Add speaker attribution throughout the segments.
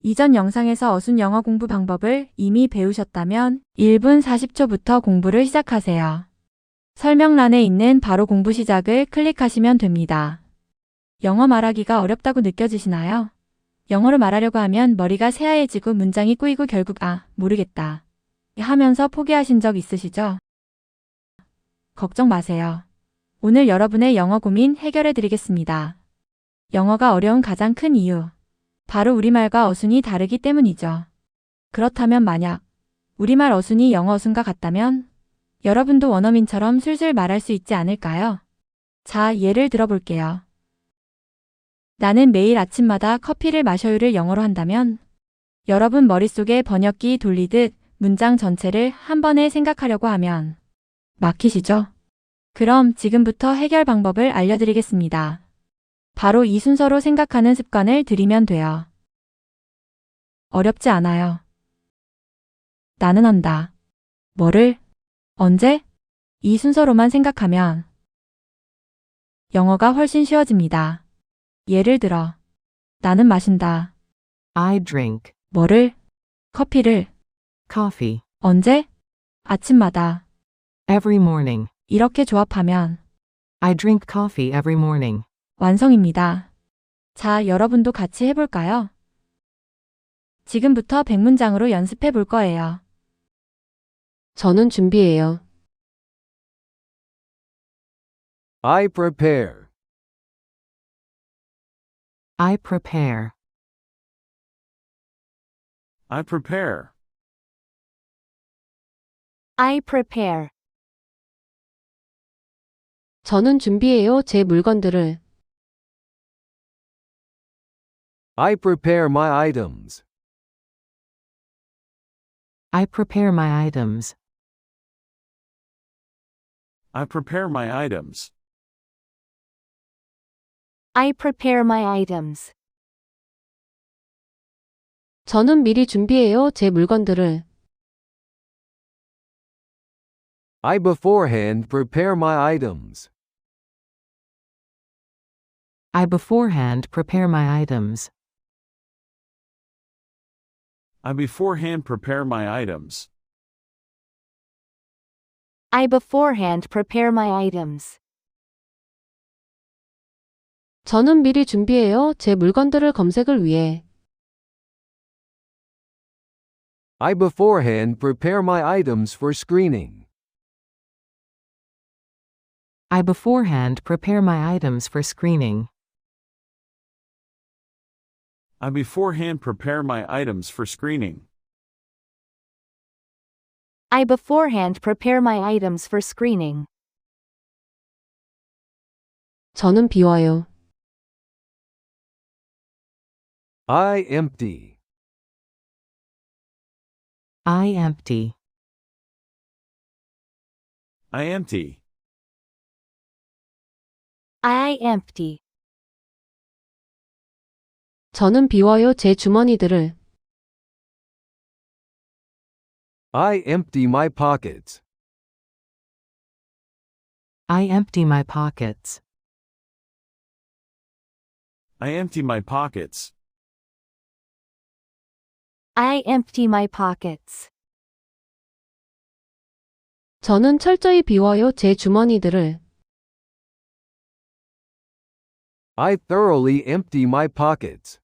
Speaker 1: 이전 영상에서 어순 영어 공부 방법을 이미 배우셨다면 1분 40초부터 공부를 시작하세요. 설명란에 있는 바로 공부 시작을 클릭하시면 됩니다. 영어 말하기가 어렵다고 느껴지시나요? 영어로 말하려고 하면 머리가 새하얘지고 문장이 꼬이고 결국 모르겠다 하면서 포기하신 적 있으시죠? 걱정 마세요. 오늘 여러분의 영어 고민 해결해 드리겠습니다. 영어가 어려운 가장 큰 이유. 바로 우리말과 어순이 다르기 때문이죠. 그렇다면 만약 우리말 어순이 영어 어순과 같다면 여러분도 원어민처럼 술술 말할 수 있지 않을까요? 자, 예를 들어볼게요. 나는 매일 아침마다 커피를 마셔요를 영어로 한다면 여러분 머릿속에 번역기 돌리듯 문장 전체를 한 번에 생각하려고 하면 막히시죠? 그럼 지금부터 해결 방법을 알려드리겠습니다. 바로 이 순서로 생각하는 습관을 들이면 돼요. 어렵지 않아요. 나는 한다. 뭐를? 언제? 이 순서로만 생각하면 영어가 훨씬 쉬워집니다. 예를 들어, 나는 마신다.
Speaker 2: I drink
Speaker 1: 뭐를? 커피를.
Speaker 2: coffee
Speaker 1: 언제? 아침마다.
Speaker 2: every morning.
Speaker 1: 이렇게 조합하면
Speaker 2: I drink coffee every morning.
Speaker 1: 완성입니다. 자, 여러분도 같이 해볼까요? 지금부터 100문장으로 연습해 볼 거예요.
Speaker 3: 저는 준비해요.
Speaker 4: I prepare.
Speaker 2: I prepare.
Speaker 5: I prepare.
Speaker 6: I prepare.
Speaker 3: 저는 준비해요. 제 물건들을.
Speaker 4: I prepare my items.
Speaker 2: I prepare my items.
Speaker 5: I prepare my items.
Speaker 6: I prepare my items.
Speaker 3: 저는 미리 준비해요. 제 물건들을.
Speaker 4: I beforehand prepare my items.
Speaker 2: I beforehand prepare my items.
Speaker 5: I beforehand prepare my items.
Speaker 6: I beforehand prepare my items.
Speaker 3: 저는 미리 준비해요. 제 물건들을 검색을 위해.
Speaker 4: I beforehand prepare my items for screening.
Speaker 2: I beforehand prepare my items for screening.
Speaker 5: I beforehand prepare my items for screening.
Speaker 6: I beforehand prepare my items for screening.
Speaker 3: 저는 비워요.
Speaker 4: I empty.
Speaker 2: I empty.
Speaker 5: I empty.
Speaker 6: I empty.
Speaker 3: 저는 비워요. 제 주머니들을.
Speaker 4: I empty my pockets.
Speaker 2: I empty my pockets.
Speaker 5: I empty my pockets.
Speaker 6: I empty my pockets.
Speaker 3: 저는 철저히 비워요. 제 주머니들을.
Speaker 4: I thoroughly empty my pockets.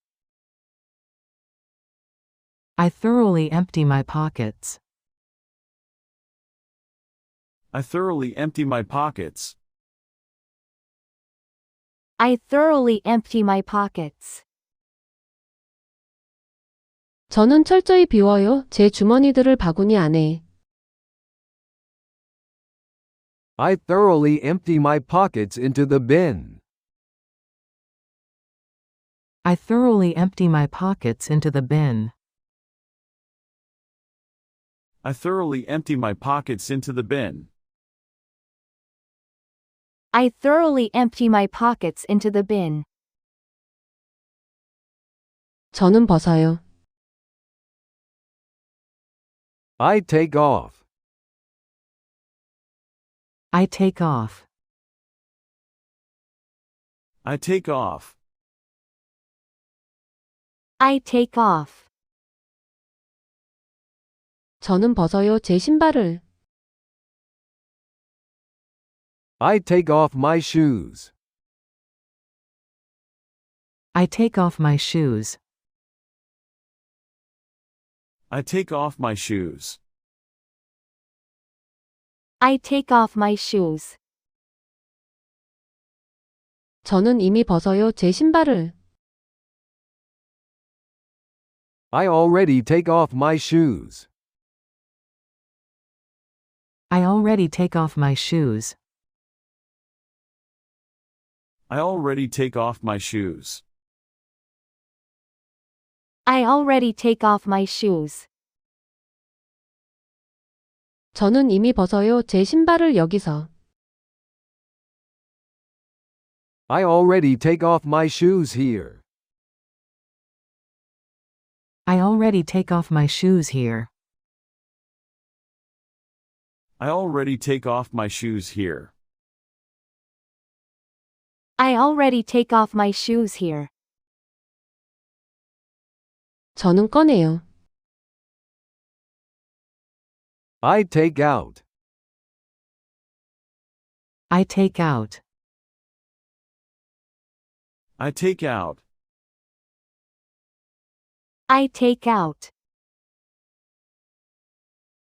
Speaker 2: I thoroughly empty my pockets.
Speaker 5: I thoroughly empty my pockets.
Speaker 6: I thoroughly empty my pockets.
Speaker 3: 저는 철저히 비워요. 제 주머니들을 바구니 안에.
Speaker 4: I thoroughly empty my pockets into the bin.
Speaker 2: I thoroughly empty my pockets into the bin.
Speaker 5: I thoroughly empty my pockets into the bin.
Speaker 6: I thoroughly empty my pockets into the bin.
Speaker 3: 저는 벗어요.
Speaker 4: I take off.
Speaker 2: I take off.
Speaker 5: I take off.
Speaker 6: I take off.
Speaker 3: 저는 벗어요, 제 신발을.
Speaker 4: I take off my shoes.
Speaker 2: I take off my shoes.
Speaker 5: I take off my shoes.
Speaker 6: I take off my shoes.
Speaker 3: 저는 이미 벗어요, 제 신발을.
Speaker 4: I already take off my shoes.
Speaker 2: I already take off my shoes.
Speaker 5: I already take off my shoes.
Speaker 6: I already take off my shoes.
Speaker 3: 저는 이미 벗어요, 제 신발을 여기서.
Speaker 4: I already take off my shoes here.
Speaker 2: I already take off my shoes here.
Speaker 5: I already take off my shoes here.
Speaker 6: I already take off my shoes here.
Speaker 3: 저는 꺼내요.
Speaker 4: I take out.
Speaker 2: I take out.
Speaker 5: I take out.
Speaker 6: I take out.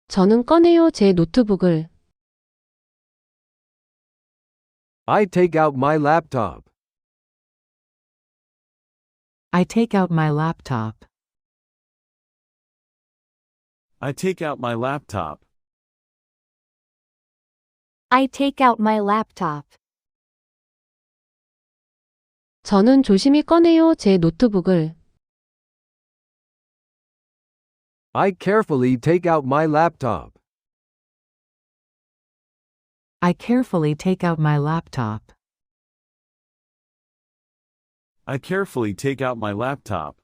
Speaker 3: 저는 꺼내요, 제 노트북을.
Speaker 4: I take out my laptop.
Speaker 2: I take out my laptop.
Speaker 5: I take out my laptop.
Speaker 6: I take out my laptop.
Speaker 3: 저는 조심히 꺼내요, 제 노트북을.
Speaker 4: I carefully take out my laptop.
Speaker 2: I carefully take out my laptop.
Speaker 5: I carefully take out my laptop.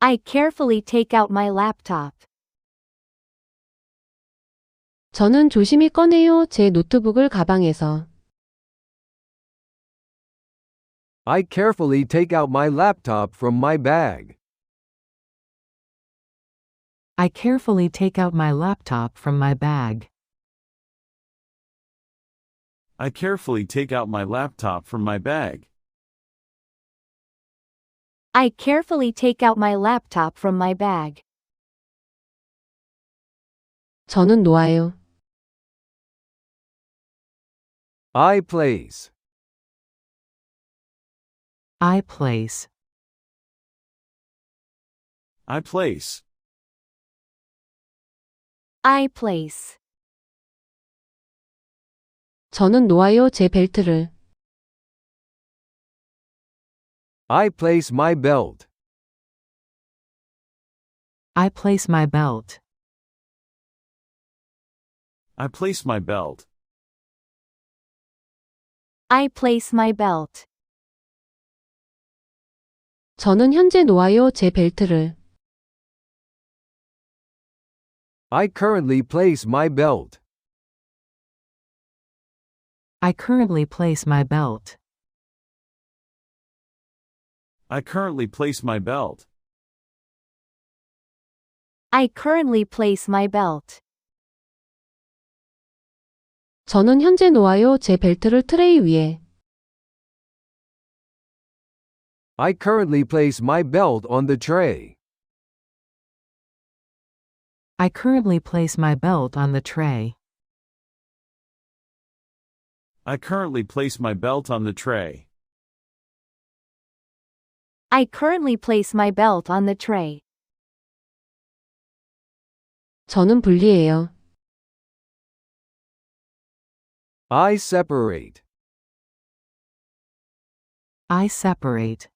Speaker 6: I carefully take out my laptop.
Speaker 3: 저는 조심히 꺼내요, 제 노트북을 가방에서.
Speaker 4: I carefully take out my laptop from my bag.
Speaker 2: I carefully take out my laptop from my bag.
Speaker 5: I carefully take out my laptop from my bag.
Speaker 6: I carefully take out my laptop from my bag.
Speaker 3: 저는 놓아요.
Speaker 4: I place.
Speaker 2: I place.
Speaker 5: I place.
Speaker 6: I place.
Speaker 3: 저는 놓아요, 제 벨트를.
Speaker 4: I place my belt.
Speaker 2: I place my belt.
Speaker 5: I place my belt.
Speaker 6: I place my belt.
Speaker 3: 저는 현재 놓아요, 제 벨트를.
Speaker 4: I currently place my belt.
Speaker 2: I currently place my belt.
Speaker 5: I currently place my belt.
Speaker 6: I currently place my belt.
Speaker 3: 저는 현재 놓아요, 제 벨트를 트레이 위에.
Speaker 4: I currently place my belt on the tray.
Speaker 2: I currently place my belt on the tray.
Speaker 5: I currently place my belt on the tray.
Speaker 6: I currently place my belt on the tray.
Speaker 3: 저는 분리해요.
Speaker 4: I separate.
Speaker 2: I separate.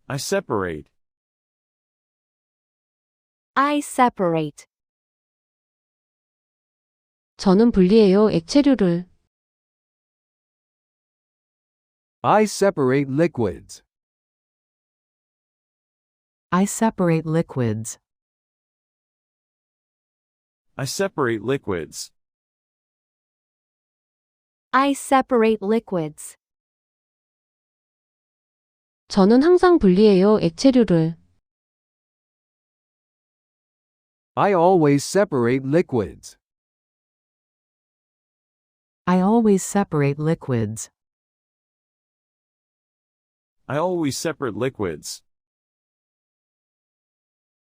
Speaker 5: I separate.
Speaker 6: I separate.
Speaker 3: 저는 분리해요, 액체류를.
Speaker 4: I separate liquids.
Speaker 2: I separate liquids.
Speaker 5: I separate liquids.
Speaker 6: I separate liquids.
Speaker 3: 저는 항상 분리해요, 액체류를.
Speaker 4: I always separate liquids.
Speaker 2: I always separate liquids.
Speaker 5: I always separate liquids.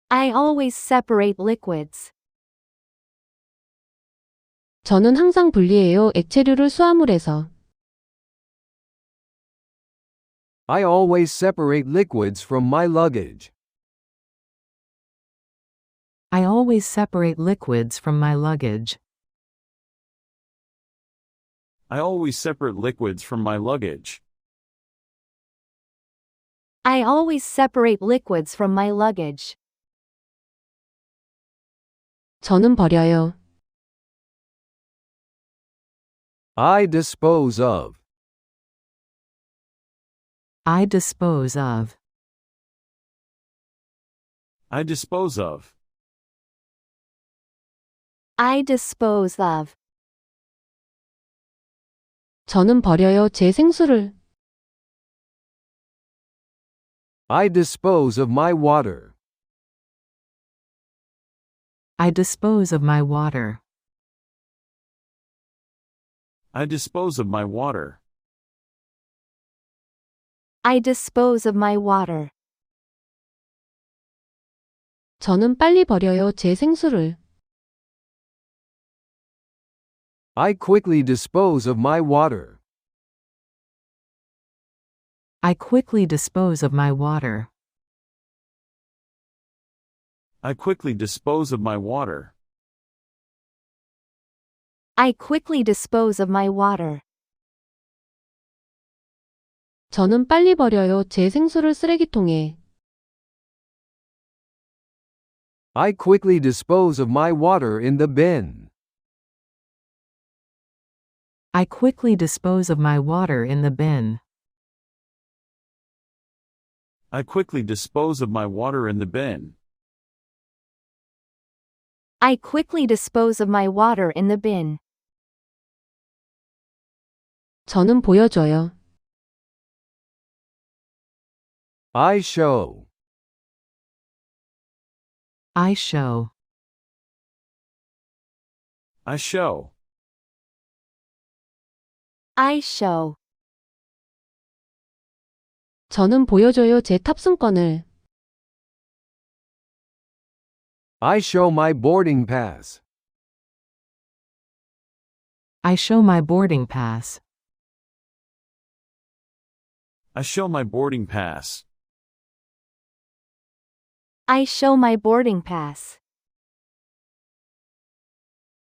Speaker 6: I always separate liquids.
Speaker 3: 저는 항상 분리해요. 액체류를 수화물에서.
Speaker 4: I always separate liquids from my luggage.
Speaker 2: I always separate liquids from my luggage.
Speaker 5: I always separate liquids from my luggage.
Speaker 6: I always separate liquids from my luggage.
Speaker 3: 저는 버려요.
Speaker 4: I dispose of.
Speaker 2: I dispose of.
Speaker 5: I dispose of.
Speaker 6: I dispose of.
Speaker 3: 저는 버려요. 제 생수를.
Speaker 4: I dispose of my water.
Speaker 2: I dispose of my water.
Speaker 5: I dispose of my water.
Speaker 6: I dispose of my water.
Speaker 3: 저는 빨리 버려요. 제 생수를.
Speaker 4: I quickly dispose of my water.
Speaker 2: I quickly dispose of my water.
Speaker 5: I quickly dispose of my water.
Speaker 6: I quickly dispose of my water.
Speaker 3: 저는 빨리 버려요. 제 생수를 쓰레기통에.
Speaker 4: I quickly dispose of my water in the bin.
Speaker 2: I quickly dispose of my water in the bin.
Speaker 5: I quickly dispose of my water in the bin.
Speaker 6: I quickly dispose of my water in the bin.
Speaker 3: 저는 보여줘요.
Speaker 4: I show.
Speaker 2: I show.
Speaker 5: I show.
Speaker 6: I show.
Speaker 3: 저는 보여줘요. 제 탑승권을.
Speaker 4: I show my boarding pass.
Speaker 2: I show my boarding pass.
Speaker 5: I show my boarding pass.
Speaker 6: I show my boarding pass.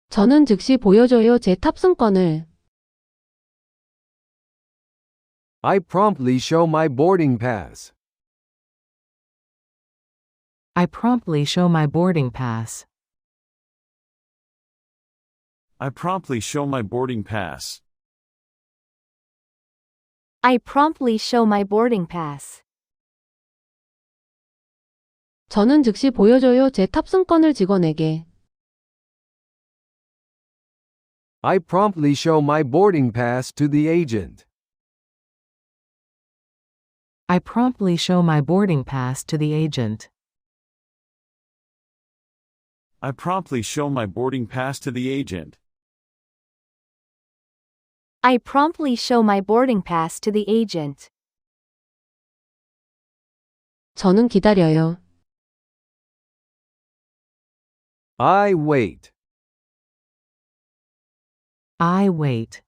Speaker 3: 저는 즉시 보여줘요. 제 탑승권을.
Speaker 4: I promptly show my boarding pass.
Speaker 2: I promptly show my boarding pass.
Speaker 5: I promptly show my boarding pass.
Speaker 6: I promptly show my boarding pass.
Speaker 3: 저는 즉시 보여줘요. 제 탑승권을 직원에게.
Speaker 4: I promptly show my boarding pass to the agent.
Speaker 2: I promptly show my boarding pass to the agent.
Speaker 5: I promptly show my boarding pass to the agent.
Speaker 6: I promptly show my boarding pass to the agent.
Speaker 3: 저는 기다려요.
Speaker 4: I wait.
Speaker 2: I wait.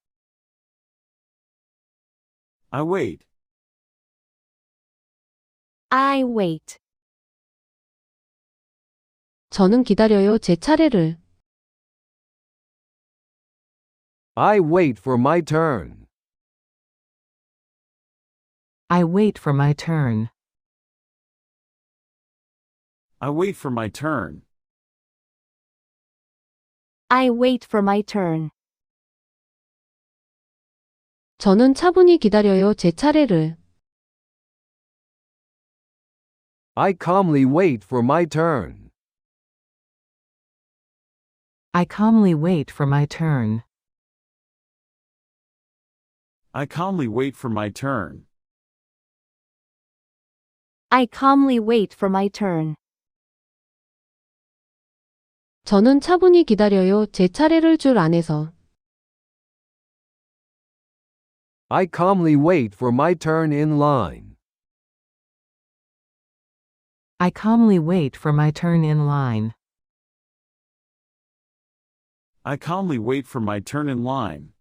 Speaker 5: I wait.
Speaker 6: I wait.
Speaker 3: 저는 기다려요. 제 차례를.
Speaker 4: I wait for my turn.
Speaker 2: I wait for my turn.
Speaker 5: I wait for my turn.
Speaker 6: I wait for my turn.
Speaker 3: 저는 차분히 기다려요. 제 차례를.
Speaker 4: I calmly wait for my turn.
Speaker 2: I calmly wait for my turn.
Speaker 5: I calmly wait for my turn.
Speaker 6: I calmly wait for my turn.
Speaker 3: 저는 차분히 기다려요. 제 차례를 줄 안에서.
Speaker 4: I calmly wait for my turn in line.
Speaker 2: I calmly wait for my turn in line.
Speaker 5: I calmly wait for my turn in line.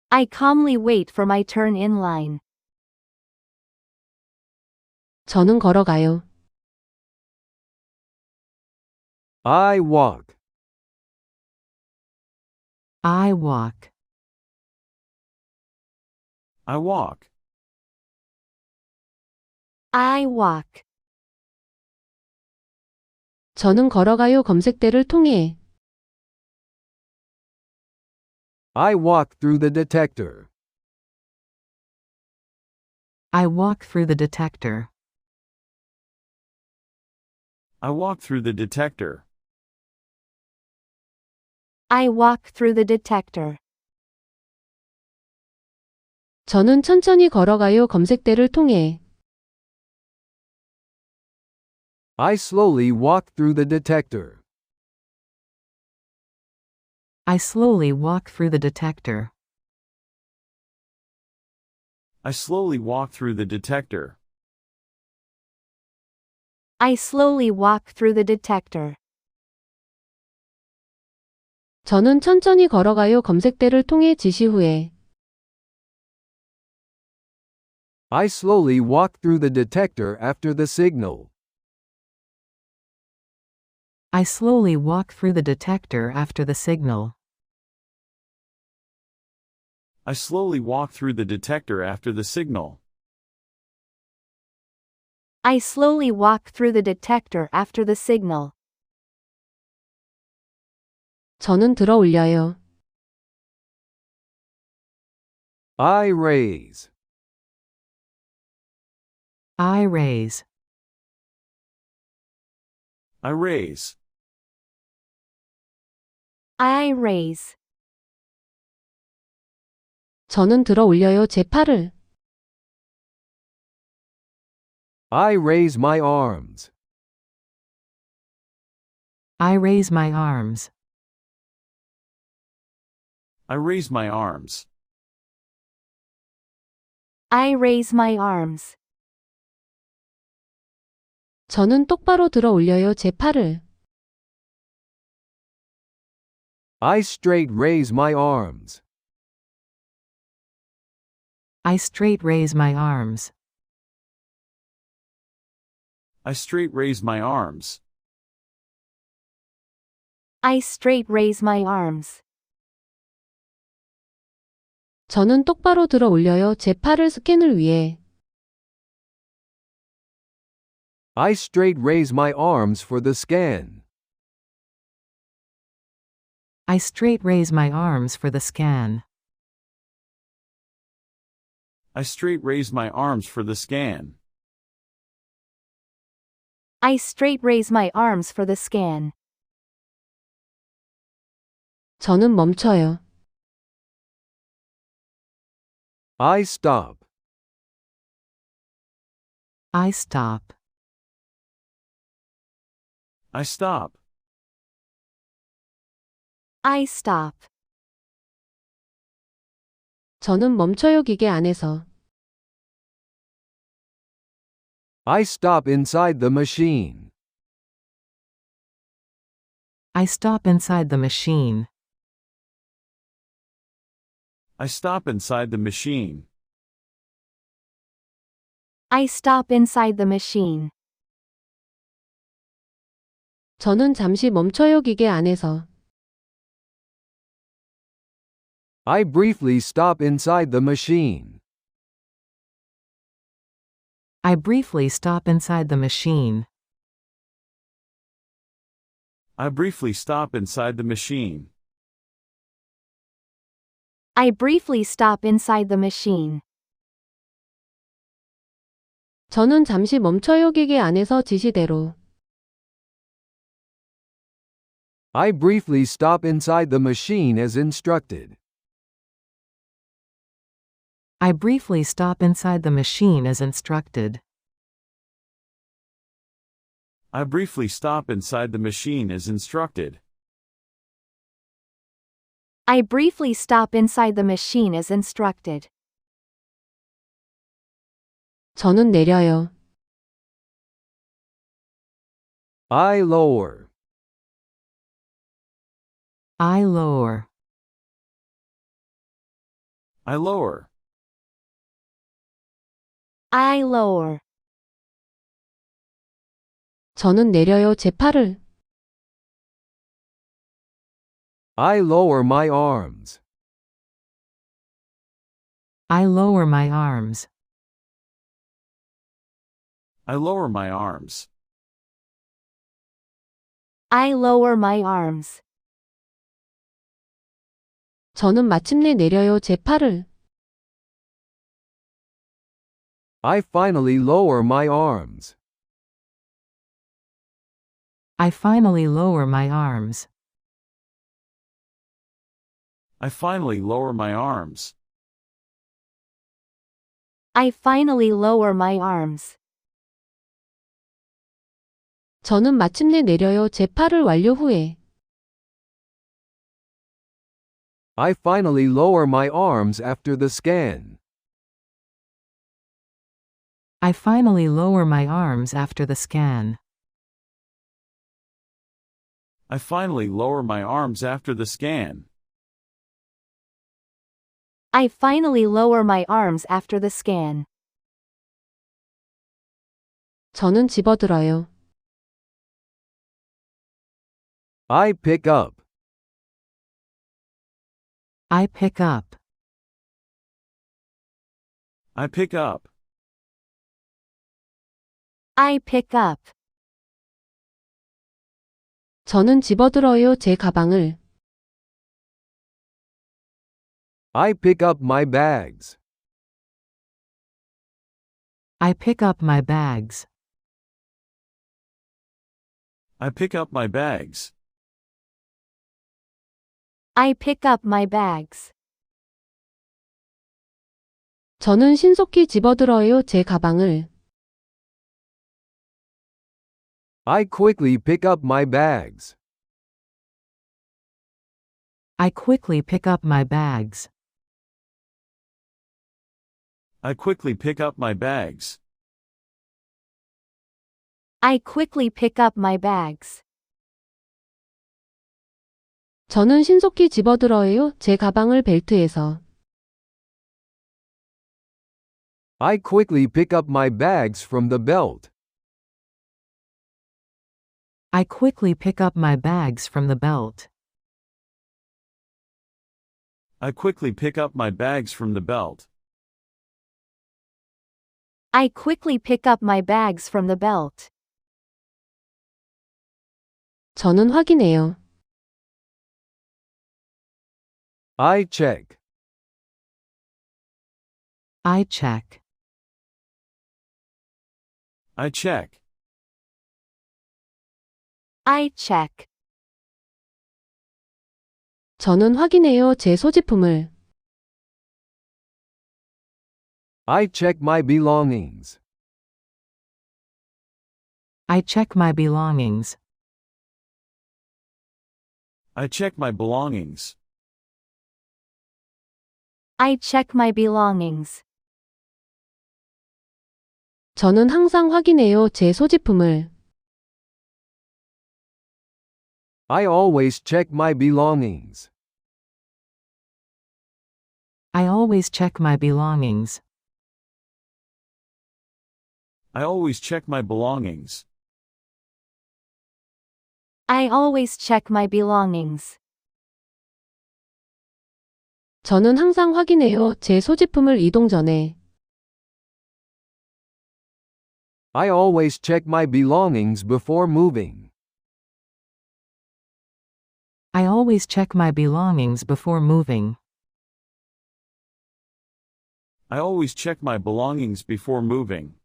Speaker 6: I calmly wait for my turn in line.
Speaker 3: 저는 걸어가요.
Speaker 4: I walk.
Speaker 2: I walk.
Speaker 5: I walk.
Speaker 6: I walk.
Speaker 3: 저는 걸어가요. 검색대를 통해.
Speaker 4: I walk through the detector.
Speaker 2: I walk through the detector.
Speaker 5: I walk through the detector.
Speaker 6: I walk through the detector.
Speaker 3: 저는 천천히 걸어가요. 검색대를 통해.
Speaker 4: I slowly walk through the detector.
Speaker 2: I slowly walk through the detector.
Speaker 5: I slowly walk through the detector.
Speaker 6: I slowly walk through the detector.
Speaker 3: 저는 천천히 걸어가요. 검색대를 통해 지시 후에.
Speaker 4: I slowly walk through the detector after the signal.
Speaker 2: I slowly walk through the detector after the signal.
Speaker 5: I slowly walk through the detector after the signal.
Speaker 6: I slowly walk through the detector after the signal.
Speaker 3: 저는 들어 올려요.
Speaker 4: I raise.
Speaker 2: I raise.
Speaker 5: I raise.
Speaker 6: I raise.
Speaker 3: 저는 들어 올려요. 제 팔을.
Speaker 4: I raise my arms.
Speaker 2: I raise my arms.
Speaker 5: I raise my arms.
Speaker 6: I raise my arms.
Speaker 3: 저는 똑바로 들어 올려요. 제 팔을.
Speaker 4: I straight raise my arms.
Speaker 2: I straight raise my arms.
Speaker 5: I straight raise my arms.
Speaker 6: I straight raise my arms.
Speaker 3: 저는 똑바로 들어 올려요. 제 팔을 스캔을 위해.
Speaker 4: I straight raise my arms for the scan.
Speaker 2: I straight raise my arms for the scan.
Speaker 5: I straight raise my arms for the scan.
Speaker 6: I straight raise my arms for the scan.
Speaker 3: 저는 멈춰요.
Speaker 4: I stop.
Speaker 2: I stop.
Speaker 5: I stop.
Speaker 6: I stop.
Speaker 3: 저는 멈춰요. 기계 안에서.
Speaker 4: I stop inside the machine.
Speaker 2: I stop inside the machine.
Speaker 5: I stop inside the machine.
Speaker 6: I stop inside the machine.
Speaker 3: 저는 잠시 멈춰요. 기계 안에서.
Speaker 4: I briefly stop inside the machine.
Speaker 2: I briefly stop inside the machine.
Speaker 5: I briefly stop inside the machine.
Speaker 6: I briefly stop inside the machine.
Speaker 3: 저는 잠시 멈춰요. 기계 안에서 지시대로.
Speaker 4: I briefly stop inside the machine as instructed.
Speaker 2: I briefly stop inside the machine as instructed.
Speaker 5: I briefly stop inside the machine as instructed.
Speaker 6: I briefly stop inside the machine as instructed.
Speaker 3: 저는 내려요.
Speaker 4: I lower.
Speaker 2: I lower.
Speaker 5: I lower.
Speaker 6: I lower.
Speaker 3: 저는 내려요. 제 팔을.
Speaker 4: I lower my arms.
Speaker 2: I lower my arms.
Speaker 5: I lower my arms.
Speaker 6: I lower my arms.
Speaker 3: 저는 마침내 내려요. 제 팔을.
Speaker 4: I finally lower my arms.
Speaker 2: I finally lower my arms.
Speaker 5: I finally lower my arms.
Speaker 6: I finally lower my arms.
Speaker 3: 저는 마침내 내려요. 제 팔을 완료 후에.
Speaker 4: I finally lower my arms after the scan.
Speaker 2: I finally lower my arms after the scan.
Speaker 5: I finally lower my arms after the scan.
Speaker 6: I finally lower my arms after the scan.
Speaker 3: 저는 집어들어요.
Speaker 4: I pick up.
Speaker 2: I pick up.
Speaker 5: I pick up.
Speaker 6: I pick up.
Speaker 3: 저는 집어들어요. 제 가방을.
Speaker 4: I pick up my bags.
Speaker 2: I pick up my bags.
Speaker 5: I pick up my bags.
Speaker 6: I pick up my bags.
Speaker 3: 저는 신속히 집어들어요. 제 가방을.
Speaker 4: I quickly pick up my bags.
Speaker 2: I quickly pick up my bags.
Speaker 5: I quickly pick up my bags.
Speaker 6: I quickly pick up my bags.
Speaker 3: 저는 신속히 집어들어요. 제 가방을 벨트에서.
Speaker 4: I quickly pick up my bags from the belt.
Speaker 2: I quickly pick up my bags from the belt.
Speaker 5: I quickly pick up my bags from the belt.
Speaker 6: I quickly pick up my bags from the belt.
Speaker 3: 저는 확인해요.
Speaker 4: I check.
Speaker 2: I check.
Speaker 5: I check.
Speaker 6: I check.
Speaker 3: 저는 확인해요. 제 소지품을.
Speaker 4: I check my belongings.
Speaker 2: I check my belongings.
Speaker 5: I check my belongings.
Speaker 6: I check my belongings.
Speaker 3: 저는 항상 확인해요. 제 소지품을.
Speaker 4: I always check my belongings.
Speaker 2: I always check my belongings.
Speaker 5: I always check my belongings.
Speaker 6: I always check my belongings.
Speaker 3: 저는 항상 확인해요. 제 소지품을 이동 전에.
Speaker 4: I always check my belongings before moving.
Speaker 2: I always check my belongings before moving.
Speaker 5: I always check my belongings before moving.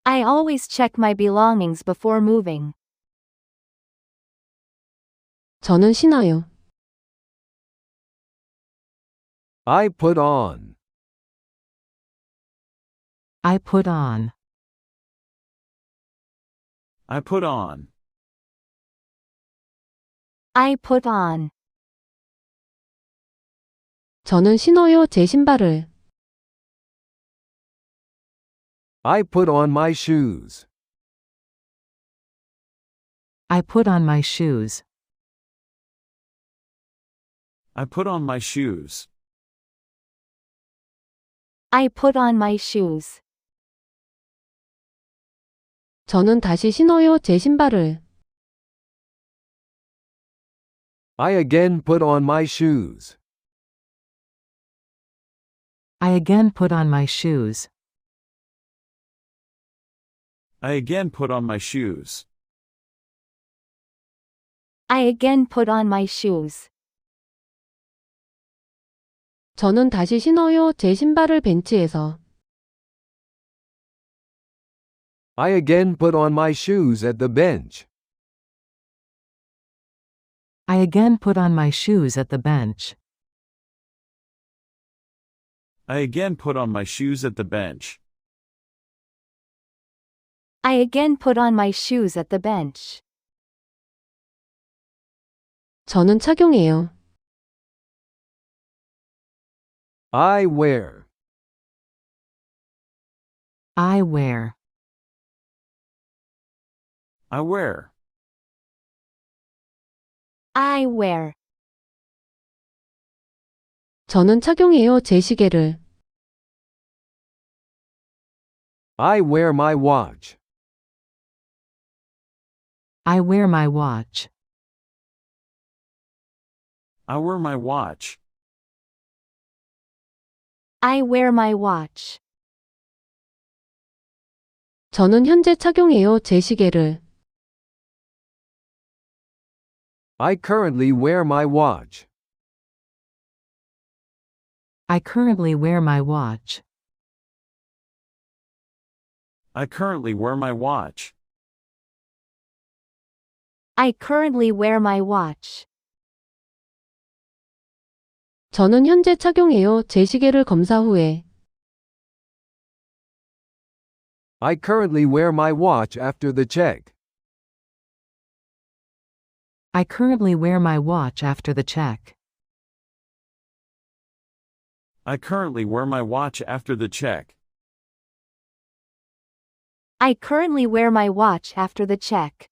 Speaker 6: I always check my belongings before moving.
Speaker 3: 저는 신어요.
Speaker 4: I put on.
Speaker 2: I put on.
Speaker 5: I put on.
Speaker 6: I put on.
Speaker 3: 저는 신어요, 제 신발을.
Speaker 4: I put on my shoes.
Speaker 2: I put on my shoes.
Speaker 5: I put on my shoes.
Speaker 6: I put on my shoes.
Speaker 3: 저는 다시 신어요, 제 신발을.
Speaker 4: I again put on my shoes.
Speaker 2: I again put on my shoes.
Speaker 5: I again put on my shoes.
Speaker 6: I again put on my shoes.
Speaker 3: 저는 다시 신어요, 제 신발을 벤치에서.
Speaker 4: I again put on my shoes at the bench.
Speaker 2: I again put on my shoes at the bench.
Speaker 5: I again put on my shoes at the bench.
Speaker 6: I again put on my shoes at the bench.
Speaker 3: 저는 착용해요.
Speaker 4: I wear.
Speaker 2: I wear.
Speaker 5: I wear.
Speaker 6: I wear.
Speaker 3: 저는 착용해요, 제 시계를.
Speaker 4: I wear my watch.
Speaker 2: I wear my watch.
Speaker 5: I wear my watch.
Speaker 6: I wear my watch.
Speaker 3: 저는 현재 착용해요, 제 시계를.
Speaker 4: I currently wear my watch.
Speaker 2: I currently wear my watch.
Speaker 5: I currently wear my watch.
Speaker 6: I currently wear my watch.
Speaker 3: 저는 현재 착용해요, 제 시계를 검사 후에.
Speaker 4: I currently wear my watch after the check.
Speaker 2: I currently wear my watch after the check.
Speaker 5: I currently wear my watch after the check.
Speaker 6: I currently wear my watch after the check.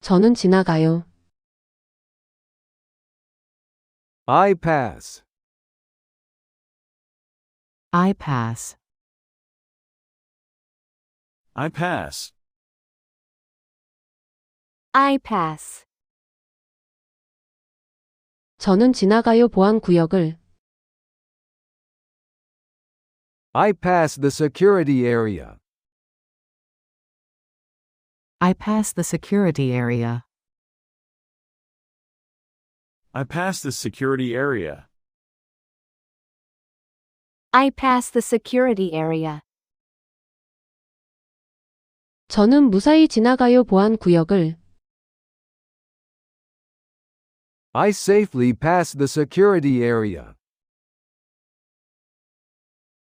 Speaker 3: 저는 지나가요.
Speaker 4: I pass.
Speaker 2: I pass.
Speaker 5: I pass.
Speaker 6: I pass.
Speaker 3: 저는 지나가요, 보안 구역을.
Speaker 4: I pass the security area.
Speaker 2: I pass the security area.
Speaker 5: I pass the security area.
Speaker 6: I pass the security area.
Speaker 3: 저는 무사히 지나가요, 보안 구역을.
Speaker 4: I safely pass the security area.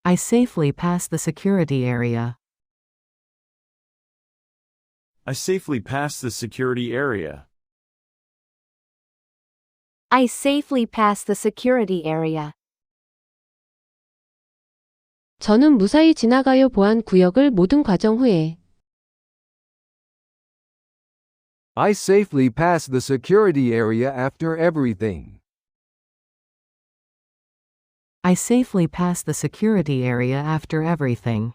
Speaker 2: I safely pass the security area.
Speaker 5: I safely pass the security area.
Speaker 6: I safely pass the security area.
Speaker 3: 저는 무사히 지나가요, 보안 구역을 모든 과정 후에.
Speaker 4: I safely pass the security area after everything.
Speaker 2: I safely pass the security area after everything.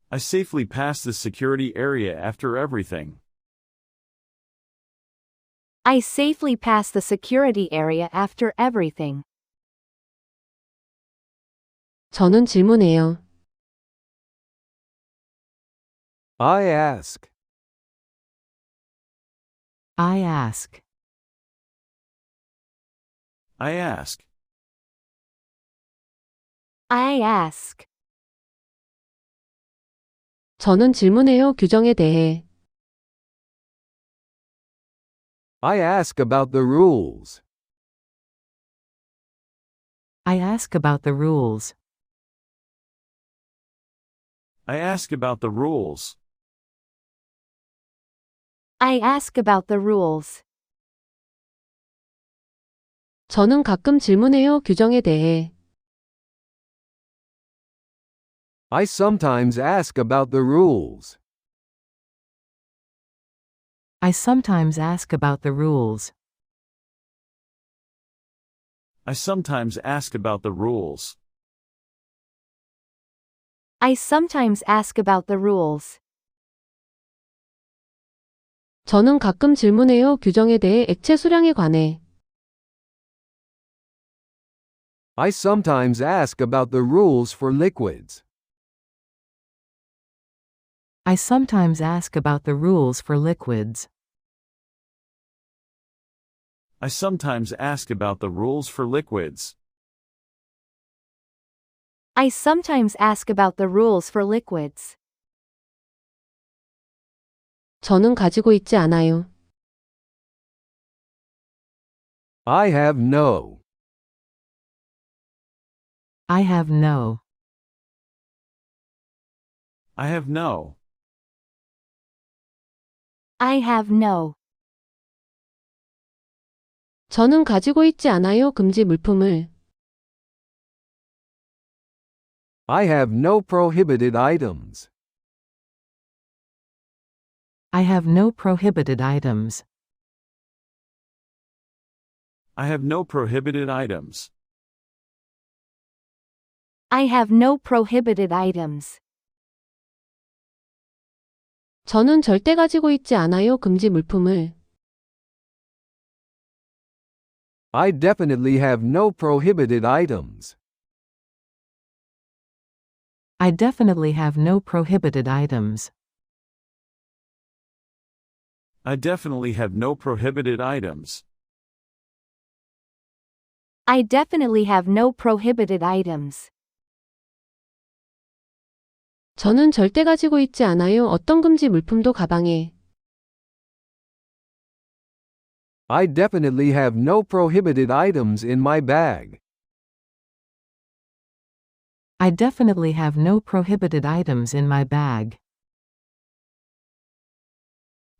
Speaker 5: I safely pass the security area after everything.
Speaker 6: I safely pass the security area after everything.
Speaker 3: 저는 질문해요.
Speaker 4: I ask.
Speaker 2: I ask.
Speaker 5: I ask.
Speaker 6: I ask.
Speaker 3: 저는 질문해요, 규정에 대해.
Speaker 4: I ask about the rules.
Speaker 2: I ask about the rules.
Speaker 5: I ask about the rules.
Speaker 6: I ask about the rules.
Speaker 3: 저는 가끔 질문해요, 규정에 대해.
Speaker 4: I sometimes ask about the rules.
Speaker 2: I sometimes ask about the rules.
Speaker 5: I sometimes ask about the rules.
Speaker 6: I sometimes ask about the rules.
Speaker 3: 저는 가끔 질문해요, 규정에 대해 액체 수량에 관해.
Speaker 4: I sometimes ask about the rules for liquids.
Speaker 2: I sometimes ask about the rules for liquids.
Speaker 5: I sometimes ask about the rules for liquids.
Speaker 6: I sometimes ask about the rules for liquids.
Speaker 3: 저는 가지고 있지 않아요.
Speaker 4: I have no.
Speaker 2: I have no.
Speaker 5: I have no.
Speaker 6: I have no.
Speaker 3: 저는 가지고 있지 않아요, 금지 물품을.
Speaker 4: I have no prohibited items.
Speaker 2: I have no prohibited items.
Speaker 5: I have no prohibited items.
Speaker 6: I have no prohibited items.
Speaker 3: 저는 절대 가지고 있지 않아요, 금지 물품을.
Speaker 4: I definitely have no prohibited items.
Speaker 2: I definitely have no prohibited items.
Speaker 5: I definitely have no prohibited items.
Speaker 6: I definitely have no prohibited items.
Speaker 3: 저는 절대 가지고 있지 않아요, 어떤 금지 물품도 가방에.
Speaker 4: I definitely have no prohibited items in my bag.
Speaker 2: I definitely have no prohibited items in my bag.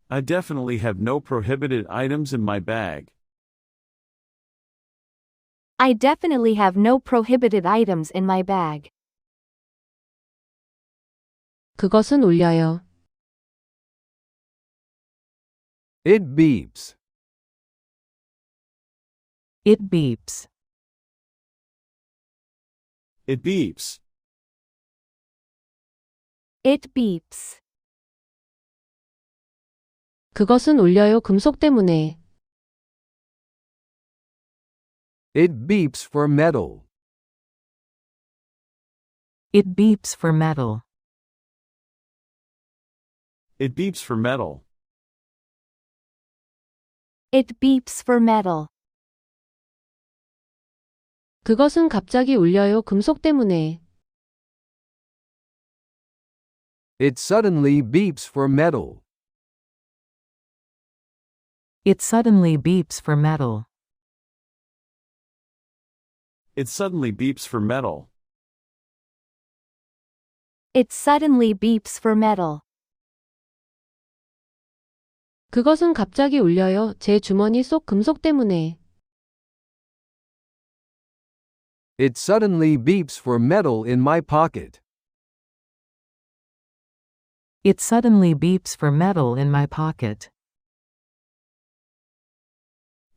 Speaker 5: I definitely have no prohibited items in my bag.
Speaker 6: I definitely have no prohibited items in my bag.
Speaker 3: 그것은 울려요.
Speaker 4: It beeps.
Speaker 2: It beeps.
Speaker 5: It beeps.
Speaker 6: It beeps.
Speaker 3: 그것은 울려요, 금속 때문에.
Speaker 4: It beeps for metal.
Speaker 2: It beeps for metal.
Speaker 5: It beeps for metal.
Speaker 6: It beeps for metal.
Speaker 3: 그것은 갑자기 울려요, 금속 때문에.
Speaker 4: It suddenly beeps for metal.
Speaker 2: It suddenly beeps for metal.
Speaker 5: It suddenly beeps for metal.
Speaker 6: It suddenly beeps for metal.
Speaker 3: 그것은 갑자기 울려요, 제 주머니 속 금속 때문에.
Speaker 4: It suddenly beeps for metal in my pocket.
Speaker 2: It suddenly beeps for metal in my pocket.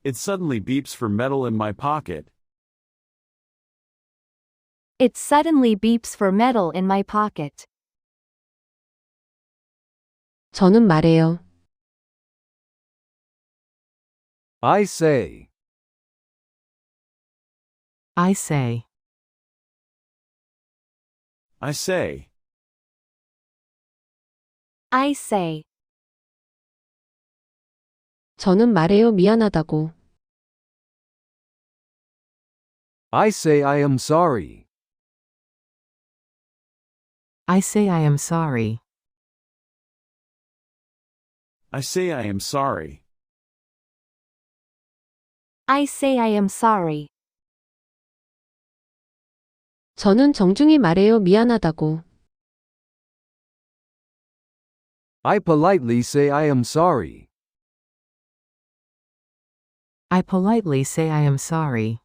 Speaker 5: It suddenly beeps for metal in my pocket.
Speaker 6: It suddenly beeps for metal in my pocket.
Speaker 3: 저는 말해요.
Speaker 4: I say.
Speaker 2: I say.
Speaker 5: I say.
Speaker 6: I say.
Speaker 3: 저는 말해요, 미안하다고.
Speaker 4: I say I am sorry.
Speaker 2: I say I am sorry.
Speaker 5: I say I am sorry.
Speaker 6: I say I am sorry.
Speaker 3: 저는 정중히 말해요, 미안하다고.
Speaker 4: I politely say I am sorry.
Speaker 2: I politely say I am sorry.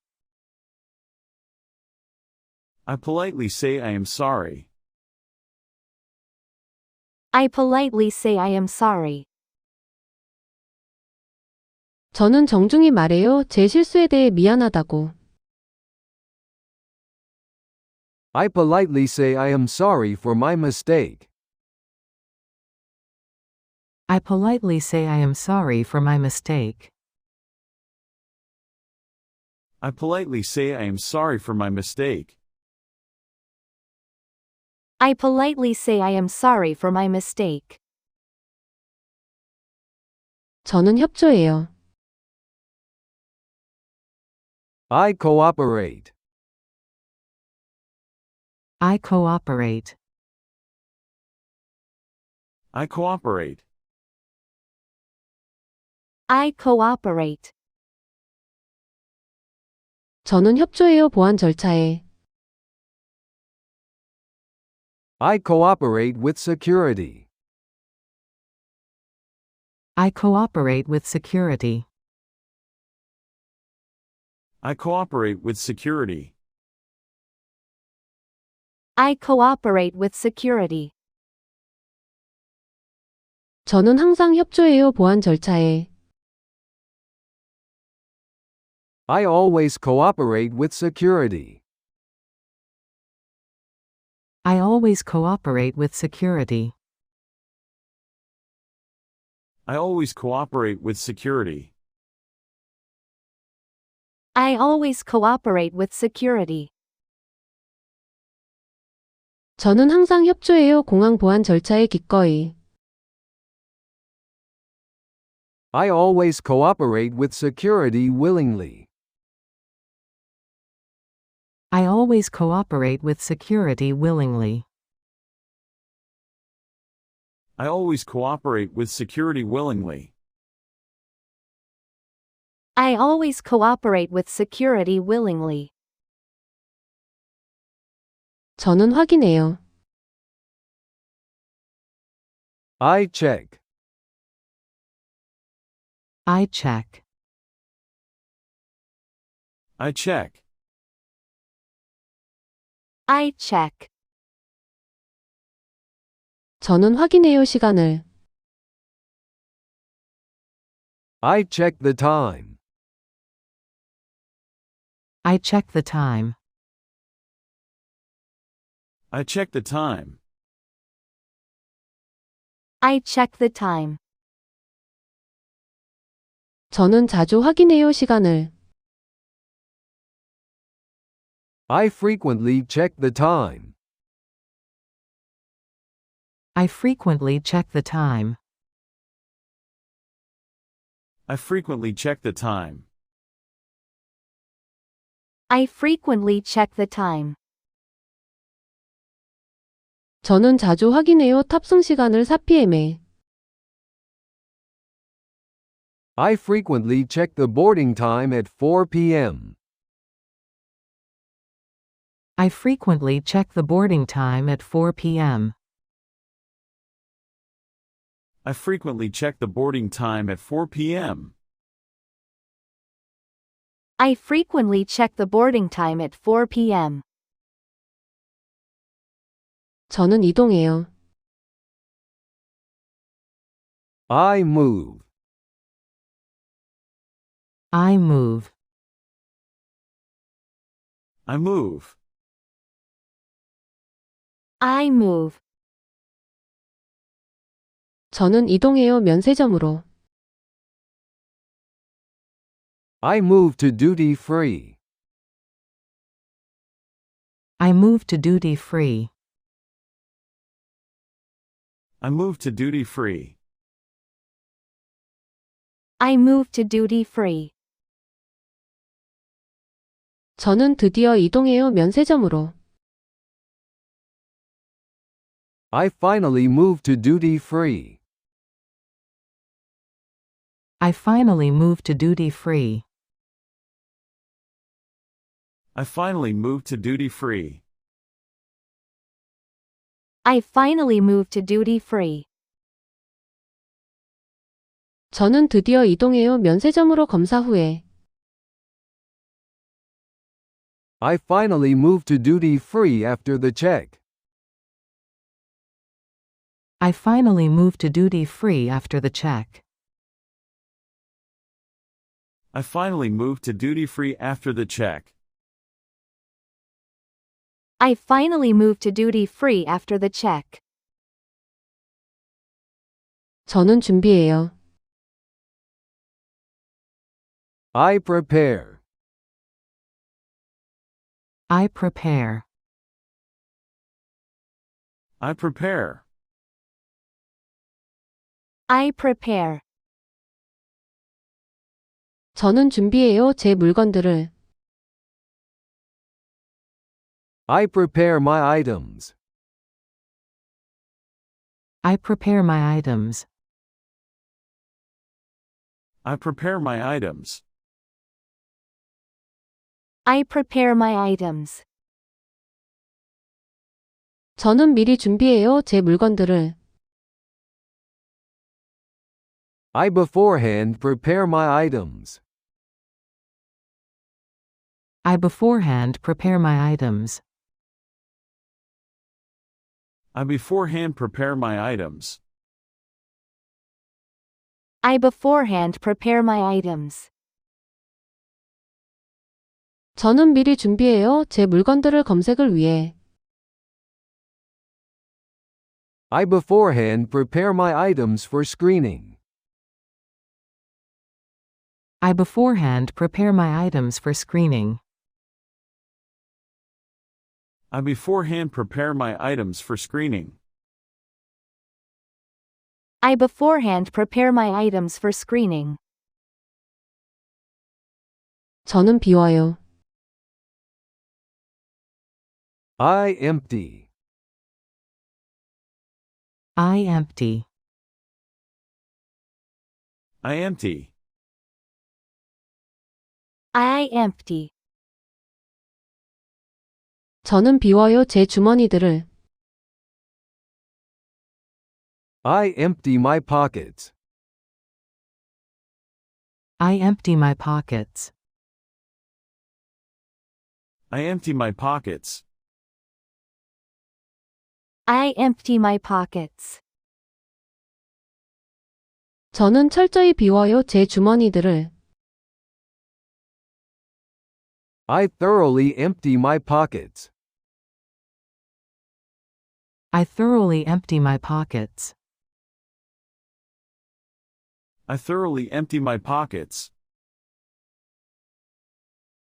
Speaker 5: I politely say I am sorry.
Speaker 6: I politely say I am sorry.
Speaker 3: 저는 정중히 말해요. 제 실수에 대해 미안하다고.
Speaker 4: I politely say I am sorry for my mistake.
Speaker 2: I politely say I am sorry for my mistake.
Speaker 5: I politely say I am sorry for my mistake.
Speaker 6: I politely say I am sorry for my mistake.
Speaker 3: 저는 협조해요.
Speaker 4: I cooperate.
Speaker 2: I cooperate.
Speaker 5: I cooperate.
Speaker 6: I cooperate.
Speaker 3: 저는 협조해요. 보안 절차에.
Speaker 4: I cooperate with security.
Speaker 2: I cooperate with security.
Speaker 5: I cooperate with security.
Speaker 6: I cooperate with security.
Speaker 3: 저는 항상 협조해요. 보안 절차에.
Speaker 4: I always cooperate with security.
Speaker 2: I always cooperate with security.
Speaker 5: I always cooperate with security.
Speaker 6: I always cooperate with security.
Speaker 3: 저는 항상 협조해요. 공항 보안 절차에 기꺼이.
Speaker 4: I always cooperate with security willingly.
Speaker 2: I always cooperate with security willingly.
Speaker 5: I always cooperate with security willingly.
Speaker 6: I always cooperate with security willingly.
Speaker 3: 저는 확인해요.
Speaker 4: I check.
Speaker 2: I check.
Speaker 5: I check.
Speaker 6: I check.
Speaker 3: 저는 확인해요. 시간을.
Speaker 4: I check the time.
Speaker 2: I check the time.
Speaker 5: I check the time.
Speaker 6: I check the time.
Speaker 3: 저는 자주 확인해요. 시간을.
Speaker 4: I frequently check the time.
Speaker 2: I frequently check the time.
Speaker 5: I frequently check the time.
Speaker 6: I frequently check the time.
Speaker 3: 저는 자주 확인해요. 탑승 시간을 4pm에.
Speaker 4: I frequently check the boarding time at 4 p.m.
Speaker 2: I frequently check the boarding time at 4 p.m.
Speaker 5: I frequently check the boarding time at 4 p.m.
Speaker 6: I frequently check the boarding time at 4 p.m.
Speaker 3: 저는 이동해요.
Speaker 4: I move.
Speaker 2: I move.
Speaker 5: I move.
Speaker 6: I move.
Speaker 3: 저는 이동해요. 면세점으로.
Speaker 4: I move to duty free.
Speaker 2: I move to duty free.
Speaker 5: I move to duty free.
Speaker 6: I move to duty free.
Speaker 3: 저는 드디어 이동해요. 면세점으로.
Speaker 4: I finally moved to duty free.
Speaker 2: I finally moved to duty free.
Speaker 5: I finally moved to duty free.
Speaker 6: I finally moved to duty free.
Speaker 3: 저는 드디어 이동해요. 면세점으로 검사 후에.
Speaker 4: I finally moved to duty free after the check.
Speaker 2: I finally moved to duty free after the check.
Speaker 5: I finally moved to duty free after the check.
Speaker 6: I finally moved to duty free after the check.
Speaker 3: 저는 준비해요.
Speaker 4: I prepare.
Speaker 2: I prepare.
Speaker 5: I prepare.
Speaker 6: I prepare.
Speaker 3: 저는 준비해요. 제 물건들을.
Speaker 4: I prepare my items.
Speaker 2: I prepare my items.
Speaker 5: I prepare my items.
Speaker 6: I prepare my items.
Speaker 3: 저는 미리 준비해요. 제 물건들을.
Speaker 4: I beforehand prepare my items.
Speaker 2: I beforehand prepare my items.
Speaker 5: I beforehand prepare my items.
Speaker 6: I beforehand prepare my items.
Speaker 3: 저는 미리 준비해요. 제 물건들을 검색을 위해.
Speaker 4: I beforehand prepare my items for screening.
Speaker 2: I beforehand prepare my items for screening.
Speaker 5: I beforehand prepare my items for screening.
Speaker 6: I beforehand prepare my items for screening.
Speaker 3: 저는 비워요.
Speaker 4: I empty.
Speaker 2: I empty.
Speaker 5: I empty.
Speaker 6: I empty.
Speaker 3: 저는 비워요. 제 주머니들을.
Speaker 4: I empty my pockets.
Speaker 2: I empty my pockets.
Speaker 5: I empty my pockets.
Speaker 6: I empty my pockets.
Speaker 3: 저는 철저히 비워요. 제 주머니들을.
Speaker 4: I thoroughly empty my pockets.
Speaker 2: I thoroughly empty my pockets.
Speaker 5: I thoroughly empty my pockets.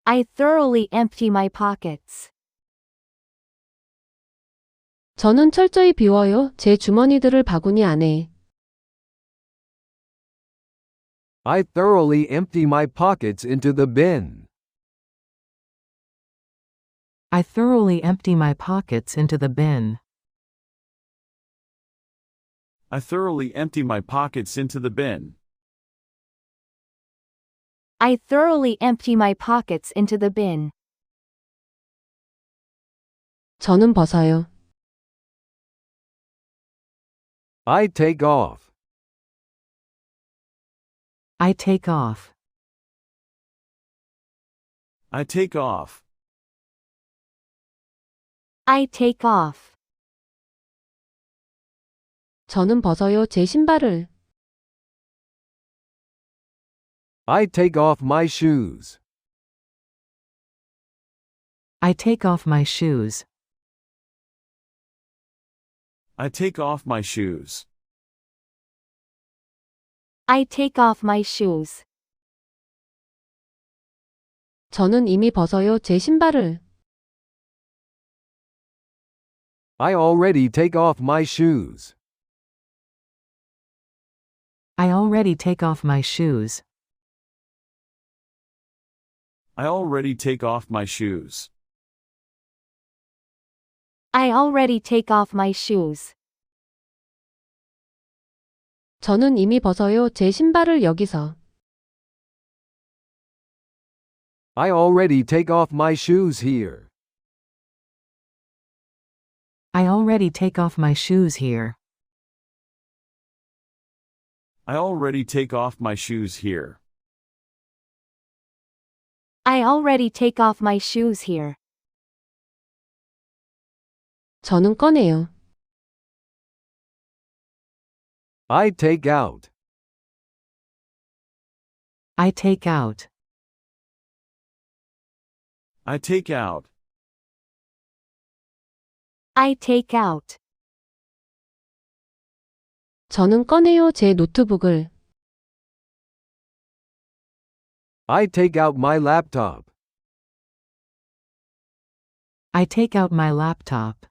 Speaker 6: I thoroughly empty my pockets.
Speaker 3: 저는 철저히 비워요. 제 주머니들을 바구니 안에.
Speaker 4: I thoroughly empty my pockets into the bin.
Speaker 2: I thoroughly empty my pockets into the bin.
Speaker 5: I thoroughly empty my pockets into the bin.
Speaker 6: I thoroughly empty my pockets into the bin.
Speaker 3: 저는 벗어요.
Speaker 4: I take off.
Speaker 2: I take off.
Speaker 5: I take off.
Speaker 6: I take off.
Speaker 3: 저는 벗어요. 제 신발을.
Speaker 4: I take off my shoes.
Speaker 2: I take off my shoes.
Speaker 5: I take off my shoes.
Speaker 6: I take off my shoes.
Speaker 3: 저는 이미 벗어요. 제 신발을.
Speaker 4: I already take off my shoes.
Speaker 2: I already take off my shoes.
Speaker 5: I already take off my shoes.
Speaker 6: I already take off my shoes.
Speaker 3: 저는 이미 벗어요. 제 신발을 여기서.
Speaker 4: I already take off my shoes here.
Speaker 2: I already take off my shoes here.
Speaker 5: I already take off my shoes here.
Speaker 6: I already take off my shoes here.
Speaker 3: 저는 꺼내요.
Speaker 4: I take out.
Speaker 2: I take out.
Speaker 5: I take out.
Speaker 6: I take out.
Speaker 3: 저는 꺼내요 제 노트북을.
Speaker 4: I take out my laptop.
Speaker 2: I take out my laptop.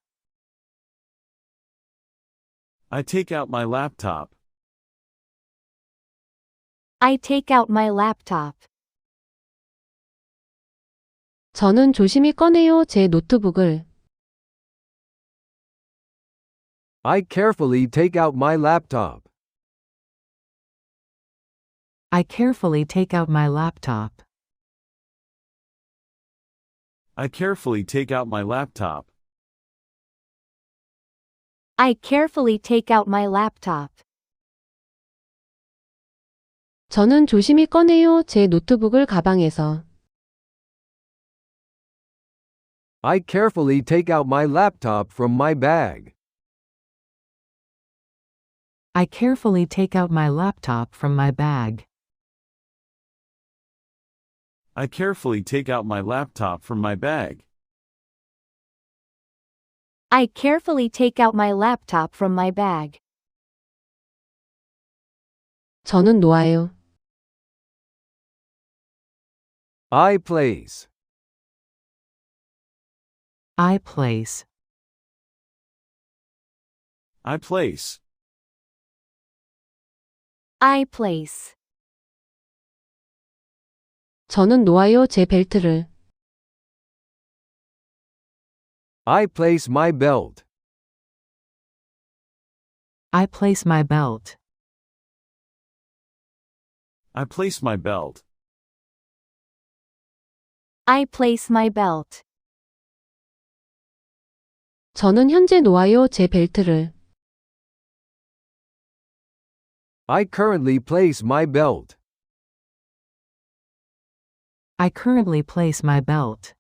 Speaker 5: I take out my laptop.
Speaker 6: I take out my laptop.
Speaker 3: 저는 조심히 꺼내요 제 노트북을.
Speaker 4: I carefully take out my laptop.
Speaker 2: I carefully take out my laptop.
Speaker 5: I carefully take out my laptop.
Speaker 6: I carefully take out my laptop.
Speaker 3: 저는 조심히 꺼내요 제 노트북을 가방에서.
Speaker 4: I carefully take out my laptop from my bag.
Speaker 2: I carefully take out my laptop from my bag.
Speaker 5: I carefully take out my laptop from my bag.
Speaker 6: I carefully take out my laptop from my bag.
Speaker 3: 저는 놓아요.
Speaker 4: I place.
Speaker 2: I place.
Speaker 5: I place.
Speaker 6: I place.
Speaker 3: 저는 놓아요 제 벨트를.
Speaker 4: I place my belt.
Speaker 2: I place my belt.
Speaker 5: I place my belt.
Speaker 6: I place my belt.
Speaker 3: 저는 현재 놓아요 제 벨트를.
Speaker 4: I currently place my belt.
Speaker 2: I currently place my belt.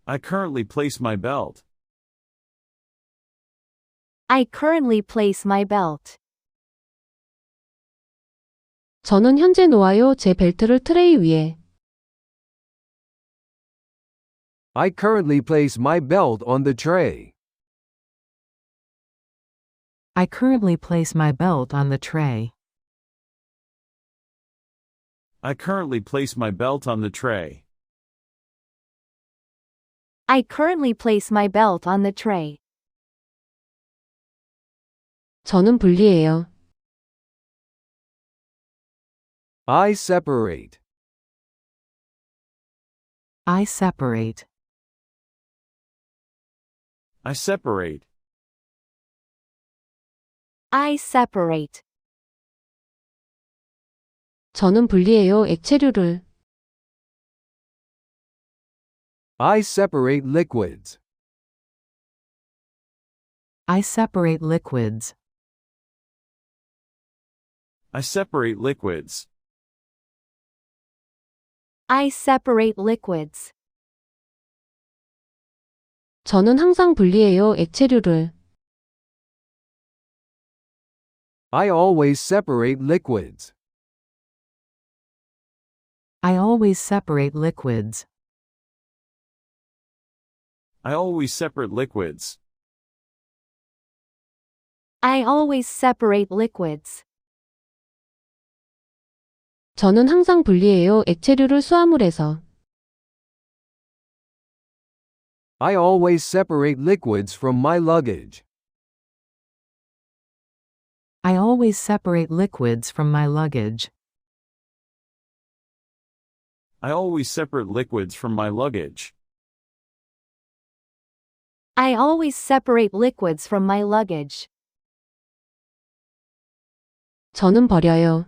Speaker 5: I currently place my belt.
Speaker 6: I currently place my belt.
Speaker 3: 저는 현재 놓아요 제 벨트를 트레이 위에.
Speaker 4: I currently place my belt on the tray.
Speaker 2: I currently place my belt on the tray.
Speaker 5: I currently place my belt on the tray.
Speaker 6: I currently place my belt on the tray.
Speaker 3: 저는 분리해요.
Speaker 4: I separate.
Speaker 2: I separate.
Speaker 5: I separate.
Speaker 6: I separate.
Speaker 3: 저는 분리해요 액체류를.
Speaker 4: I separate liquids.
Speaker 2: I separate liquids.
Speaker 5: I separate liquids.
Speaker 6: I separate liquids.
Speaker 3: 저는 항상 분리해요 액체류를.
Speaker 4: I always separate liquids.
Speaker 2: I always separate liquids.
Speaker 5: I always separate liquids.
Speaker 6: I always separate liquids.
Speaker 3: 저는 항상 분리해요 액체류를 수화물에서.
Speaker 4: I always separate liquids from my luggage.
Speaker 2: I always separate liquids from my luggage.
Speaker 5: I always separate liquids from my luggage.
Speaker 6: I always separate liquids from my luggage.
Speaker 3: 저는 버려요.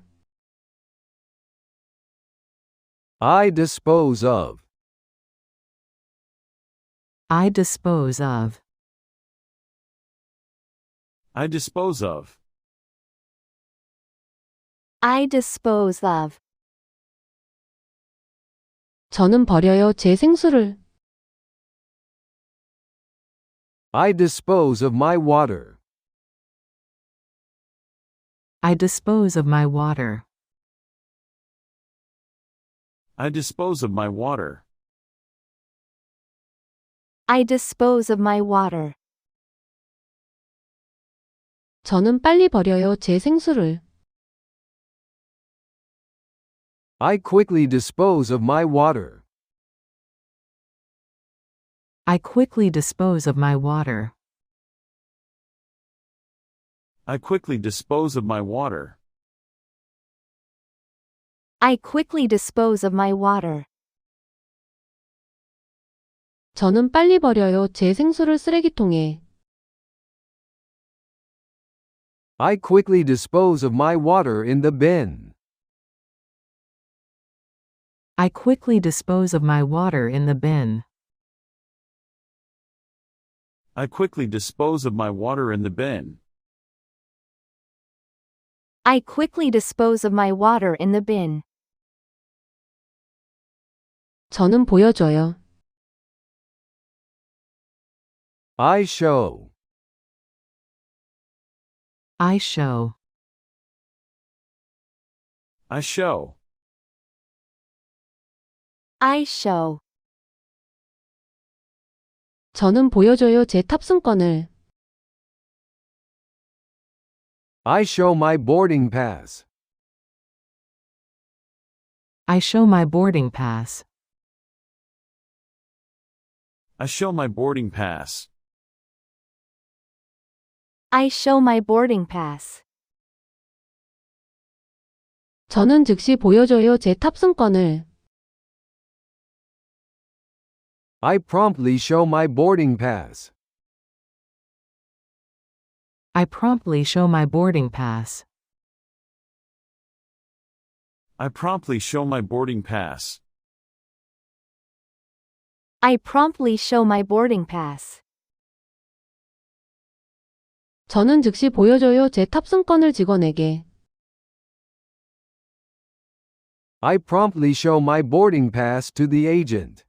Speaker 4: I dispose of.
Speaker 2: I dispose of.
Speaker 5: I dispose of.
Speaker 6: I dispose of.
Speaker 3: 저는 버려요. 제 생수를.
Speaker 4: I dispose of my water.
Speaker 2: I dispose of my water.
Speaker 5: I dispose of my water.
Speaker 6: I dispose of my water.
Speaker 3: 저는 빨리 버려요. 제 생수를.
Speaker 4: I quickly dispose of my water.
Speaker 2: I quickly dispose of my water.
Speaker 5: I quickly dispose of my water.
Speaker 6: I quickly dispose of my water.
Speaker 3: 저는 빨리 버려요. 제 생수를 쓰레기통에.
Speaker 4: I quickly dispose of my water in the bin.
Speaker 2: I quickly dispose of my water in the bin.
Speaker 5: I quickly dispose of my water in the bin.
Speaker 6: I quickly dispose of my water in the bin.
Speaker 3: 저는 보여줘요.
Speaker 4: I show.
Speaker 2: I show.
Speaker 5: I show.
Speaker 6: I show.
Speaker 3: 저는 보여줘요. 제 탑승권을.
Speaker 4: I show my boarding pass.
Speaker 2: I show my boarding pass.
Speaker 5: I show my boarding pass.
Speaker 6: I show my boarding pass.
Speaker 3: 저는 즉시 보여줘요. 제 탑승권을.
Speaker 4: I promptly show my boarding pass.
Speaker 2: I promptly show my boarding pass.
Speaker 5: I promptly show my boarding pass.
Speaker 6: I promptly show my boarding pass.
Speaker 3: 저는 즉시 보여줘요. 제 탑승권을 직원에게.
Speaker 4: I promptly show my boarding pass to the agent.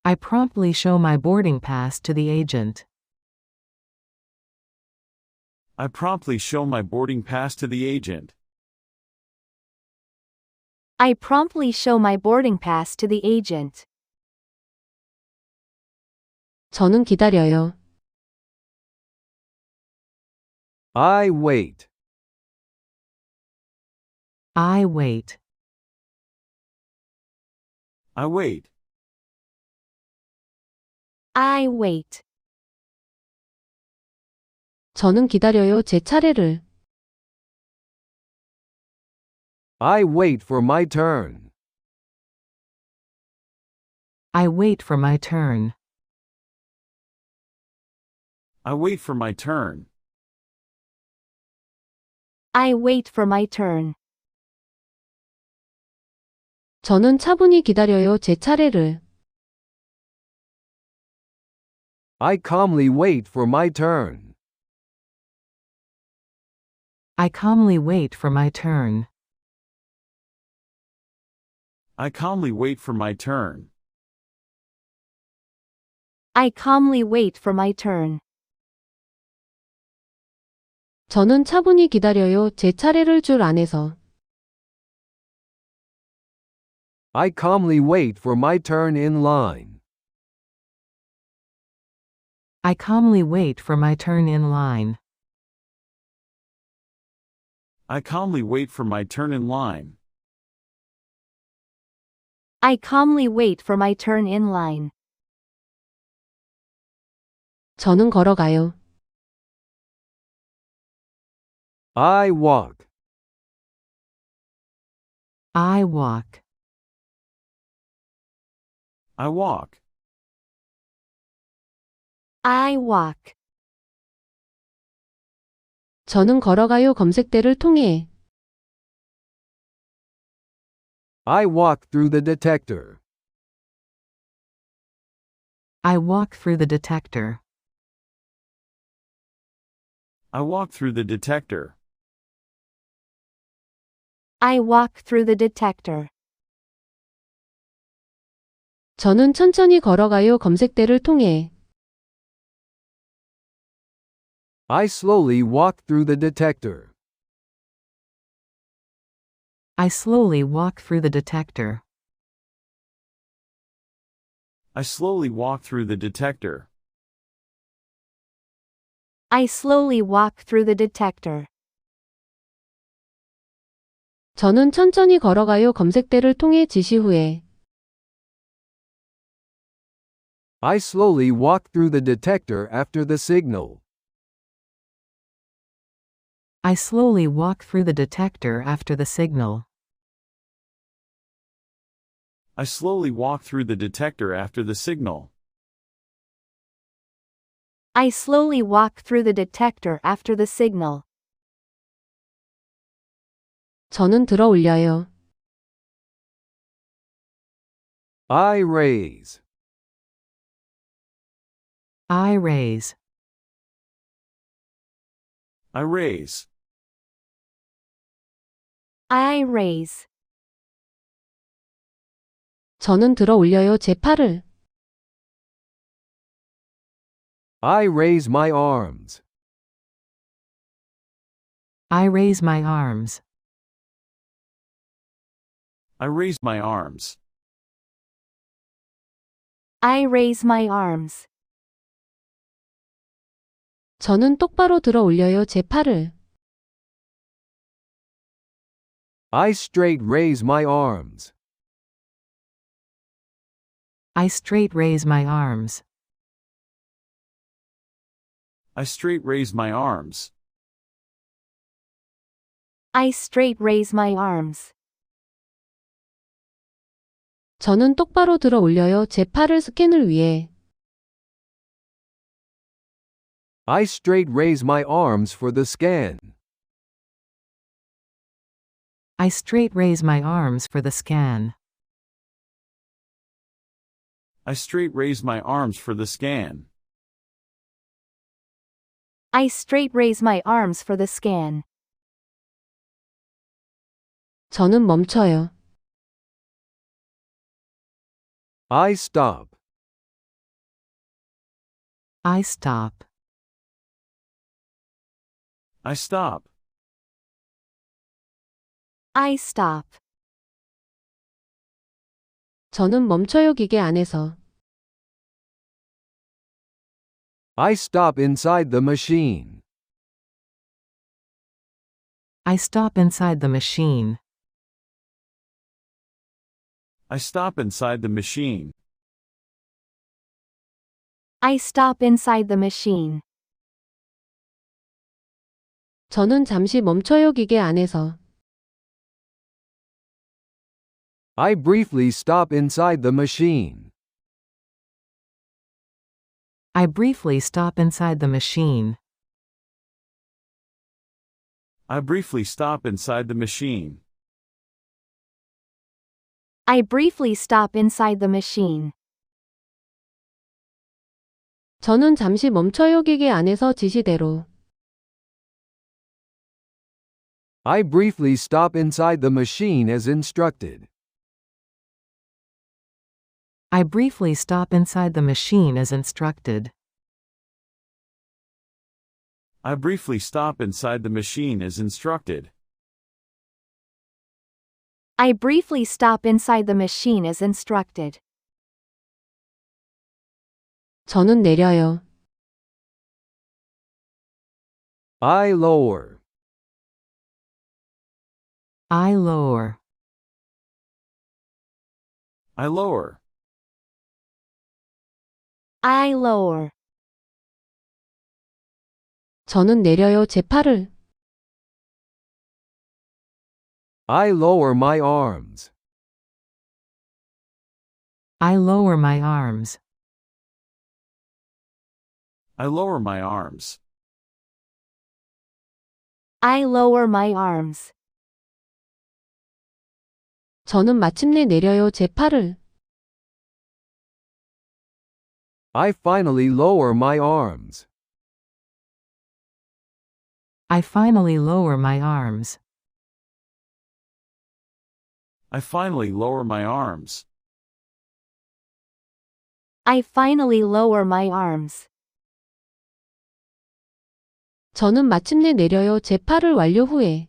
Speaker 2: I promptly show my boarding pass to the agent.
Speaker 5: I promptly show my boarding pass to the agent.
Speaker 6: I promptly show my boarding pass to the agent.
Speaker 3: 저는 기다려요.
Speaker 4: I wait.
Speaker 2: I wait.
Speaker 5: I wait.
Speaker 6: I wait.
Speaker 3: 저는 기다려요. 제 차례를.
Speaker 4: I wait for my turn.
Speaker 2: I wait for my turn.
Speaker 5: I wait for my turn.
Speaker 6: I wait for my turn.
Speaker 3: 저는 차분히 기다려요. 제 차례를.
Speaker 4: I calmly wait for my turn.
Speaker 2: I calmly wait for my turn.
Speaker 5: I calmly wait for my turn.
Speaker 6: I calmly wait for my turn.
Speaker 3: 저는 차분히 기다려요. 제 차례를 줄 안에서.
Speaker 4: I calmly wait for my turn in line.
Speaker 2: I calmly wait for my turn in line.
Speaker 5: I calmly wait for my turn in line.
Speaker 6: I calmly wait for my turn in line.
Speaker 3: 저는 걸어가요.
Speaker 4: I walk.
Speaker 2: I walk.
Speaker 5: I walk.
Speaker 6: I walk.
Speaker 3: 저는 걸어가요. 검색대를 통해.
Speaker 4: I walk through the detector.
Speaker 2: I walk through the detector.
Speaker 5: I walk through the detector.
Speaker 6: I walk through the detector.
Speaker 3: 저는 천천히 걸어가요. 검색대를 통해.
Speaker 4: I slowly walk through the detector.
Speaker 2: I slowly walk through the detector.
Speaker 5: I slowly walk through the detector.
Speaker 6: I slowly walk through the detector.
Speaker 3: 저는 천천히 걸어가요. 검색대를 통해 지시 후에.
Speaker 4: I slowly walk through the detector after the signal.
Speaker 2: I slowly walk through the detector after the signal.
Speaker 5: I slowly walk through the detector after the signal.
Speaker 6: I slowly walk through the detector after the signal.
Speaker 3: 저는 들어 올려요.
Speaker 4: I raise.
Speaker 2: I raise.
Speaker 5: I raise.
Speaker 6: I raise.
Speaker 3: 저는 들어 올려요. 제 팔을.
Speaker 4: I raise my arms.
Speaker 2: I raise my arms.
Speaker 5: I raise my arms.
Speaker 6: I raise my arms.
Speaker 3: 저는 똑바로 들어 올려요. 제 팔을.
Speaker 4: I straight raise my arms.
Speaker 2: I straight raise my arms.
Speaker 5: I straight raise my arms.
Speaker 6: I straight raise my arms.
Speaker 3: 저는 똑바로 들어 올려요. 제 팔을 스캔을 위해.
Speaker 4: I straight raise my arms for the scan.
Speaker 2: I straight raise my arms for the scan.
Speaker 5: I straight raise my arms for the scan.
Speaker 6: I straight raise my arms for the scan.
Speaker 3: 저는 멈춰요.
Speaker 4: I stop.
Speaker 2: I stop.
Speaker 5: I stop.
Speaker 6: I stop.
Speaker 3: 저는 멈춰요. 기계 안에서.
Speaker 4: I stop inside the machine.
Speaker 2: I stop inside the machine.
Speaker 5: I stop inside the machine.
Speaker 6: I stop inside the machine.
Speaker 3: 저는 잠시 멈춰요. 기계 안에서.
Speaker 4: I briefly stop inside the machine.
Speaker 2: I briefly stop inside the machine.
Speaker 5: I briefly stop inside the machine.
Speaker 6: I briefly stop inside the machine.
Speaker 3: 저는 잠시 멈춰요. 기계 안에서 지시대로.
Speaker 4: I briefly stop inside the machine as instructed.
Speaker 2: I briefly stop inside the machine as instructed.
Speaker 5: I briefly stop inside the machine as instructed.
Speaker 6: I briefly stop inside the machine as instructed.
Speaker 3: 저는 내려요.
Speaker 4: I lower.
Speaker 2: I lower.
Speaker 5: I lower.
Speaker 6: I lower.
Speaker 3: 저는 내려요. 제 팔을.
Speaker 4: I lower my arms.
Speaker 2: I lower my arms.
Speaker 5: I lower my arms.
Speaker 6: I lower my arms.
Speaker 3: 저는 마침내 내려요. 제 팔을.
Speaker 4: I finally lower my arms.
Speaker 2: I finally lower my arms.
Speaker 5: I finally lower my arms.
Speaker 6: I finally lower my arms.
Speaker 3: 저는 마침내 내려요. 제 팔을 완료 후에.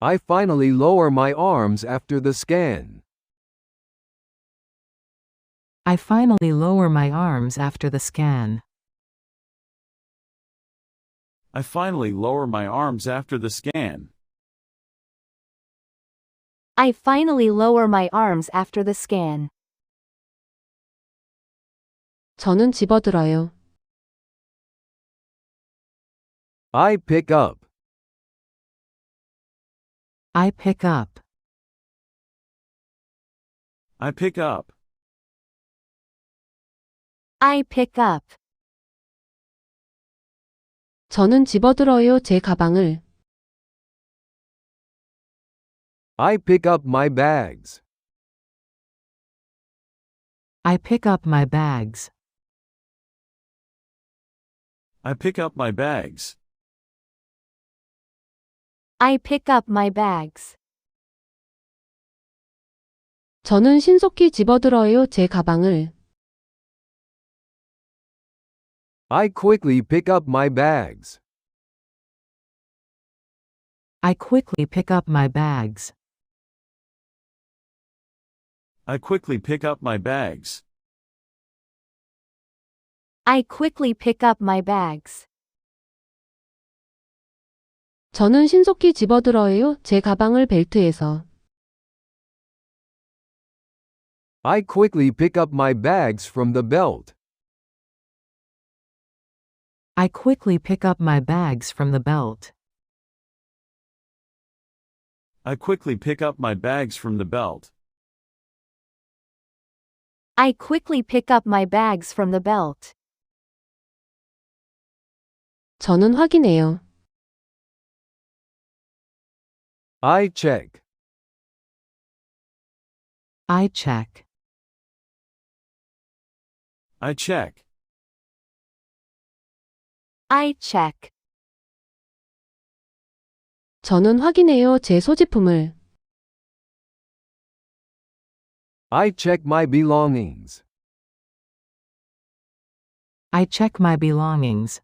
Speaker 4: I finally lower my arms after the scan.
Speaker 2: I finally lower my arms after the scan.
Speaker 5: I finally lower my arms after the scan.
Speaker 6: I finally lower my arms after the scan.
Speaker 3: 저는 집어들어요.
Speaker 4: I pick up.
Speaker 2: I pick up.
Speaker 5: I pick up.
Speaker 6: I pick up.
Speaker 3: 저는 집어들어요. 제 가방을.
Speaker 4: I pick up my bags.
Speaker 2: I pick up my bags.
Speaker 5: I pick up my bags.
Speaker 6: I pick up my bags.
Speaker 3: 저는 신속히 집어들어요. 제 가방을.
Speaker 4: I quickly pick up my bags.
Speaker 2: I quickly pick up my bags.
Speaker 5: I quickly pick up my bags.
Speaker 6: I quickly pick up my bags.
Speaker 3: 저는 신속히 집어들어요. 제 가방을 벨트에서.
Speaker 4: I quickly pick up my bags from the belt.
Speaker 2: I quickly pick up my bags from the belt.
Speaker 5: I quickly pick up my bags from the belt.
Speaker 6: I quickly pick up my bags from the belt.
Speaker 3: 저는 확인해요.
Speaker 4: I check.
Speaker 2: I check.
Speaker 5: I check.
Speaker 6: I check.
Speaker 3: 저는 확인해요. 제 소지품을.
Speaker 4: I check my belongings.
Speaker 2: I check my belongings.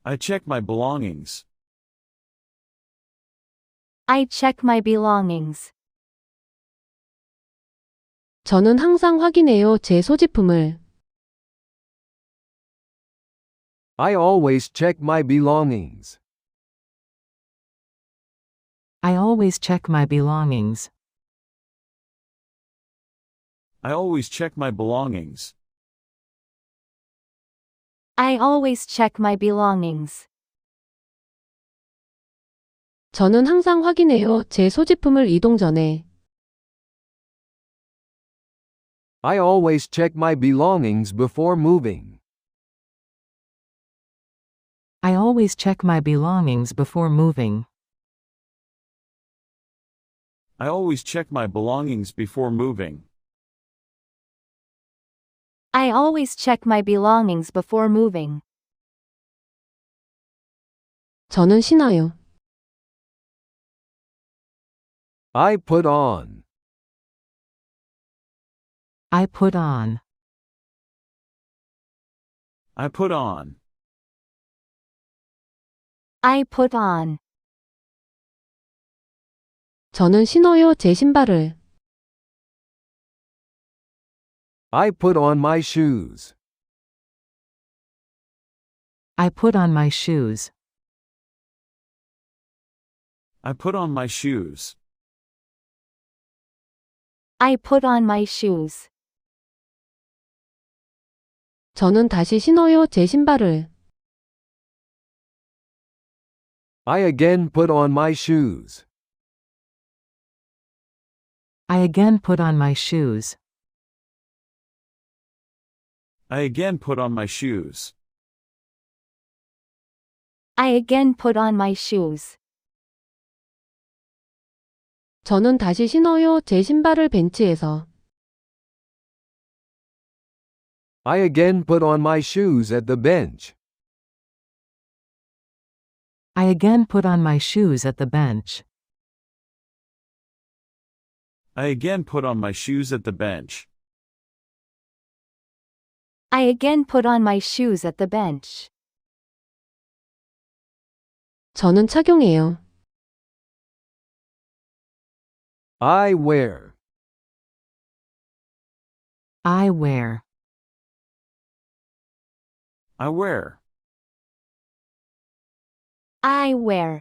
Speaker 5: I check my belongings.
Speaker 6: I check my belongings.
Speaker 3: 저는 항상 확인해요. 제 소지품을.
Speaker 4: I always check my belongings.
Speaker 2: I always check my belongings.
Speaker 5: I always check my belongings.
Speaker 6: I always check my belongings.
Speaker 3: 저는 항상 확인해요. 제 소지품을 이동 전에.
Speaker 4: I always check my belongings before moving.
Speaker 2: I always check my belongings before moving.
Speaker 5: I always check my belongings before moving.
Speaker 6: I always check my belongings before moving.
Speaker 3: 저는 신어요.
Speaker 4: I put on.
Speaker 2: I put on.
Speaker 5: I put on.
Speaker 6: I put on.
Speaker 3: 저는 신어요. 제 신발을.
Speaker 4: I put on my shoes.
Speaker 2: I put on my shoes.
Speaker 5: I put on my shoes.
Speaker 6: I put on my shoes.
Speaker 3: 저는 다시 신어요. 제 신발을.
Speaker 4: I again put on my shoes.
Speaker 2: I again put on my shoes.
Speaker 5: I again put on my shoes.
Speaker 6: I again put on my shoes.
Speaker 3: 저는 다시 신어요. 제 신발을 벤치에서.
Speaker 4: I again put on my shoes at the bench.
Speaker 2: I again put on my shoes at the bench.
Speaker 5: I again put on my shoes at the bench.
Speaker 6: I again put on my shoes at the bench.
Speaker 3: 저는 착용해요.
Speaker 4: I wear.
Speaker 2: I wear.
Speaker 5: I wear.
Speaker 6: I wear.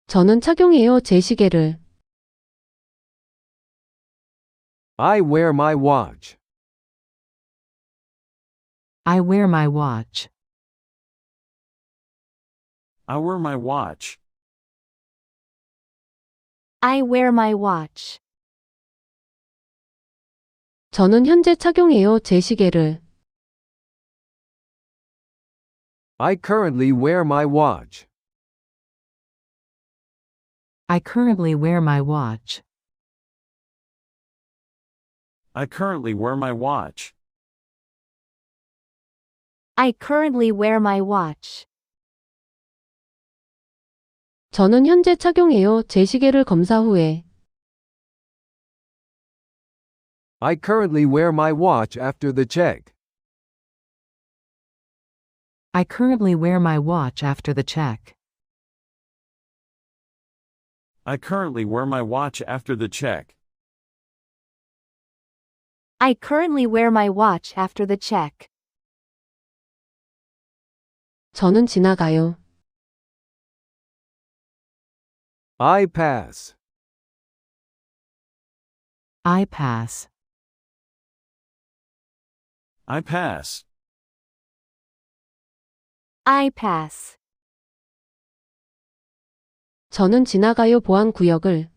Speaker 3: 저는 착용해요. 제 시계를.
Speaker 4: I wear my watch.
Speaker 2: I wear my watch.
Speaker 5: I wear my watch.
Speaker 6: I wear my watch.
Speaker 3: 저는 현재 착용해요. 제 시계를.
Speaker 4: I currently wear my watch.
Speaker 2: I currently wear my watch.
Speaker 5: I currently wear my watch.
Speaker 6: I currently wear my watch.
Speaker 3: 저는 현재 착용해요. 제 시계를 검사 후에.
Speaker 4: I currently wear my watch after the check.
Speaker 2: I currently wear my watch after the check.
Speaker 5: I currently wear my watch after the check.
Speaker 6: I currently wear my watch after the check.
Speaker 3: 저는 지나가요.
Speaker 4: I pass.
Speaker 2: I pass.
Speaker 5: I pass.
Speaker 6: I pass.
Speaker 3: 저는 지나가요. 보안 구역을.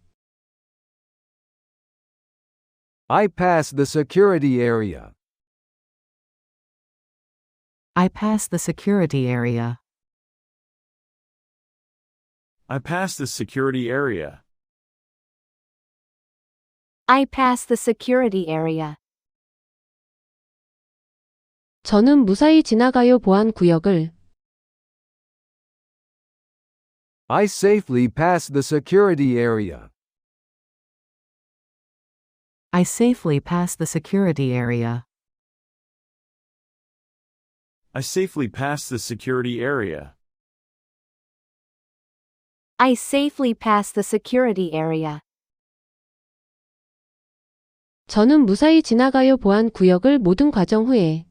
Speaker 4: I pass the security area.
Speaker 2: I pass the security area.
Speaker 5: I pass the security area.
Speaker 6: I pass the security area.
Speaker 3: 저는 무사히 지나가요. 보안 구역을.
Speaker 4: I safely pass the security area.
Speaker 2: I safely pass the security area.
Speaker 5: I safely pass the security area.
Speaker 6: I safely pass the security area.
Speaker 3: 저는 무사히 지나가요. 보안 구역을 모든 과정 후에.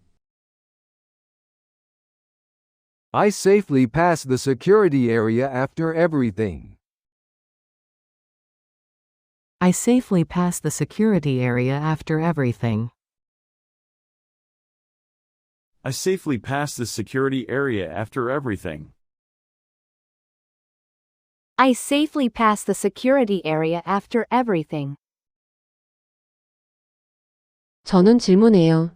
Speaker 4: I safely pass the security area after everything.
Speaker 2: I safely pass the security area after everything.
Speaker 5: I safely pass the security area after everything.
Speaker 6: I safely pass the security area after everything.
Speaker 3: 저는 질문해요.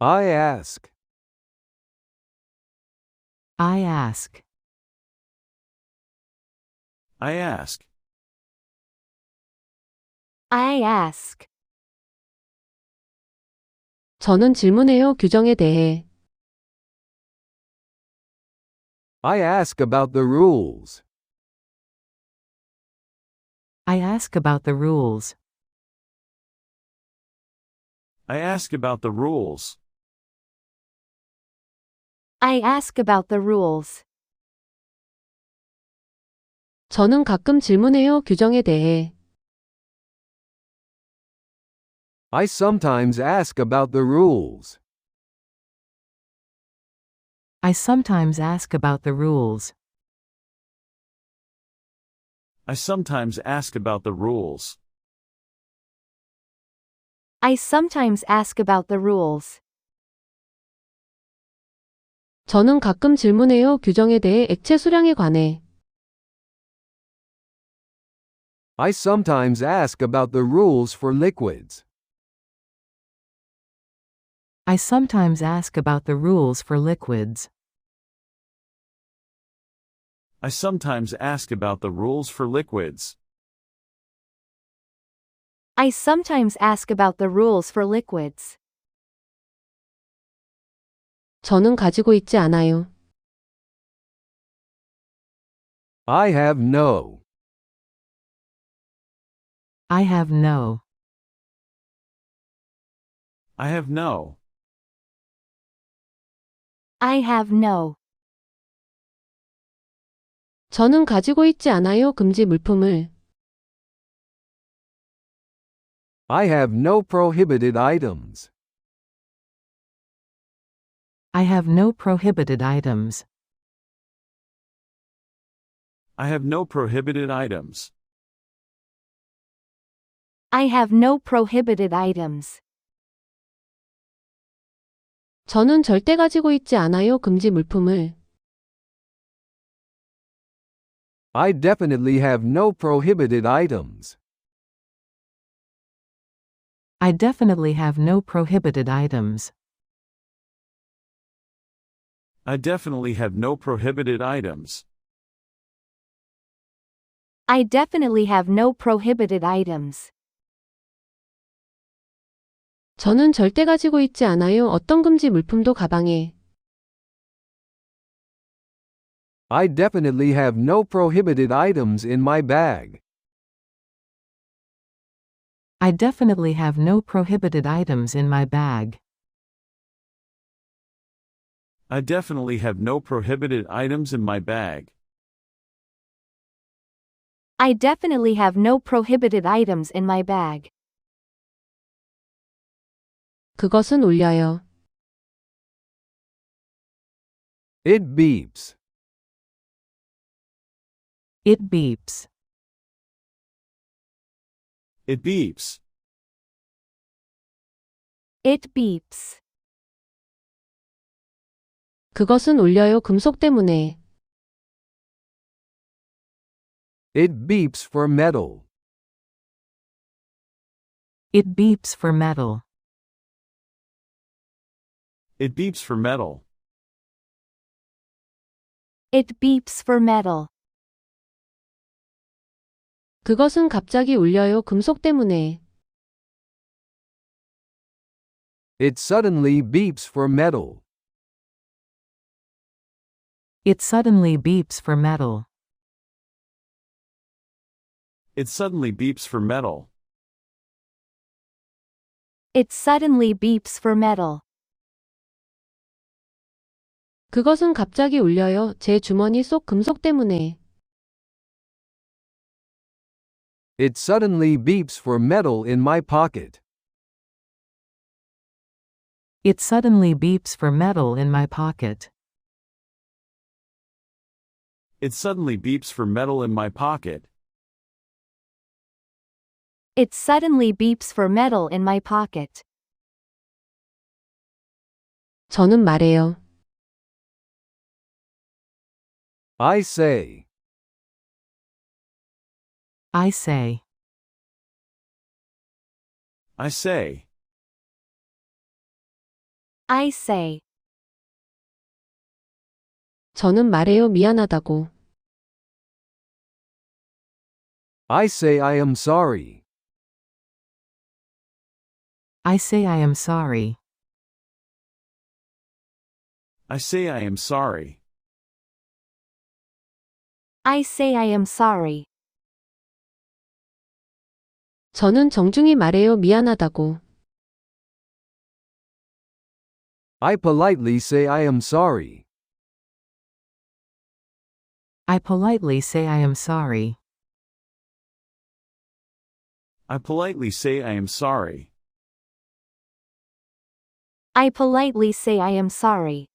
Speaker 4: I ask.
Speaker 2: I ask.
Speaker 5: I ask.
Speaker 6: I ask.
Speaker 3: 저는 질문해요. 규정에 대해.
Speaker 4: I ask about the rules.
Speaker 2: I ask about the rules.
Speaker 5: I ask about the rules.
Speaker 6: I ask about the rules.
Speaker 3: 저는 가끔 질문해요. 규정에 대해.
Speaker 4: I sometimes ask about the rules.
Speaker 2: I sometimes ask about the rules.
Speaker 5: I sometimes ask about the rules.
Speaker 6: I sometimes ask about the rules.
Speaker 3: 저는 가끔 질문해요. 규정에 대해 액체 수량에 관해.
Speaker 4: I sometimes ask about the rules for liquids.
Speaker 2: I sometimes ask about the rules for liquids.
Speaker 5: I sometimes ask about the rules for liquids.
Speaker 6: I sometimes ask about the rules for liquids.
Speaker 3: 저는 가지고 있지 않아요.
Speaker 4: I have no.
Speaker 2: I have no.
Speaker 5: I have no.
Speaker 6: I have no.
Speaker 3: 저는 가지고 있지 않아요. 금지 물품을.
Speaker 4: I have no prohibited items.
Speaker 2: I have no prohibited items.
Speaker 5: I have no prohibited items.
Speaker 6: I have no prohibited items.
Speaker 3: 저는 절대 가지고 있지 않아요. 금지 물품을.
Speaker 4: I definitely have no prohibited items.
Speaker 2: I definitely have no prohibited items.
Speaker 5: I definitely have no prohibited items.
Speaker 6: I definitely have no prohibited items.
Speaker 3: 저는 절대 가지고 있지 않아요. 어떤 금지 물품도 가방에.
Speaker 4: I definitely have no prohibited items in my bag.
Speaker 2: I definitely have no prohibited items in my bag.
Speaker 5: I definitely have no prohibited items in my bag.
Speaker 6: I definitely have no prohibited items in my bag.
Speaker 3: 그것은 울려요.
Speaker 4: It beeps.
Speaker 2: It beeps.
Speaker 5: It beeps.
Speaker 6: It beeps.
Speaker 3: 그것은 울려요. 금속 때문에.
Speaker 4: It beeps for metal.
Speaker 2: It beeps for metal.
Speaker 5: It beeps for metal.
Speaker 6: It beeps for metal.
Speaker 3: 그것은 갑자기 울려요. 금속 때문에.
Speaker 4: It suddenly beeps for metal.
Speaker 2: It suddenly beeps for metal.
Speaker 5: It suddenly beeps for metal.
Speaker 6: It suddenly beeps for metal.
Speaker 3: 그것은 갑자기 울려요. 제 주머니 속 금속 때문에.
Speaker 4: It suddenly beeps for metal in my pocket.
Speaker 2: It suddenly beeps for metal in my pocket.
Speaker 5: It suddenly beeps for metal in my pocket.
Speaker 6: It suddenly beeps for metal in my pocket.
Speaker 3: 저는 말해요.
Speaker 4: I say.
Speaker 2: I say.
Speaker 5: I say.
Speaker 6: I say.
Speaker 3: 저는 말해요. 미안하다고.
Speaker 4: I say I am sorry.
Speaker 2: I say I am sorry.
Speaker 5: I say I am sorry.
Speaker 6: I say I am sorry.
Speaker 3: 저는 정중히 말해요. 미안하다고.
Speaker 4: I politely say I am sorry.
Speaker 2: I politely say I am sorry.
Speaker 5: I politely say I am sorry.
Speaker 6: I politely say I am sorry.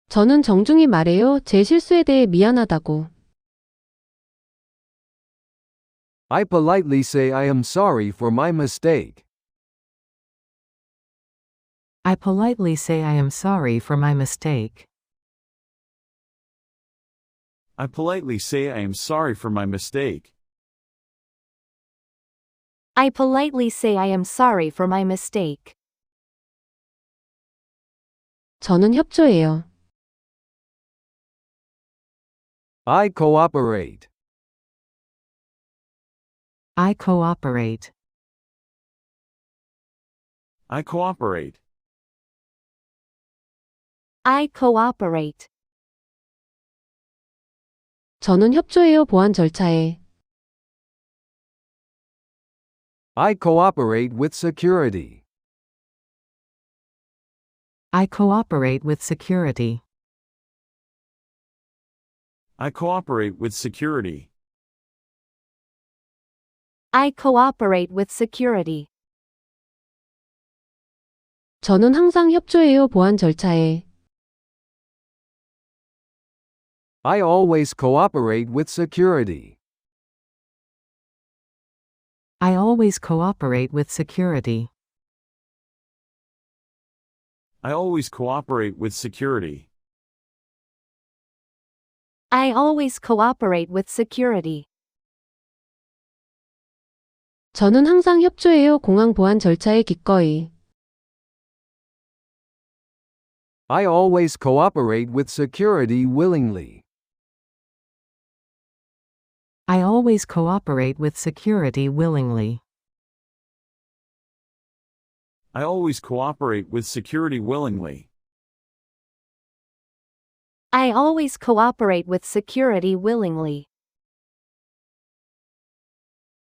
Speaker 3: 저는 정중히 말해요. 제 실수에 대해 미안하다고.
Speaker 4: I politely say I am sorry for my mistake.
Speaker 2: I politely say I am sorry for my mistake.
Speaker 5: I politely say I am sorry for my mistake.
Speaker 6: I politely say I am sorry for my mistake.
Speaker 3: 저는 협조해요.
Speaker 4: I cooperate.
Speaker 2: I cooperate.
Speaker 5: I cooperate.
Speaker 6: I cooperate.
Speaker 3: 저는 협조해요. 보안 절차에.
Speaker 4: I cooperate with security.
Speaker 2: I cooperate with security.
Speaker 5: I cooperate with security.
Speaker 6: I cooperate with security.
Speaker 3: 저는 항상 협조해요. 보안 절차에.
Speaker 4: I always cooperate with security.
Speaker 2: I always cooperate with security.
Speaker 5: I always cooperate with security.
Speaker 6: I always cooperate with security.
Speaker 3: 저는 항상 협조해요. 공항 보안 절차에 기꺼이.
Speaker 4: I always cooperate with security willingly.
Speaker 2: I always cooperate with security willingly.
Speaker 5: I always cooperate with security willingly.
Speaker 6: I always cooperate with security willingly.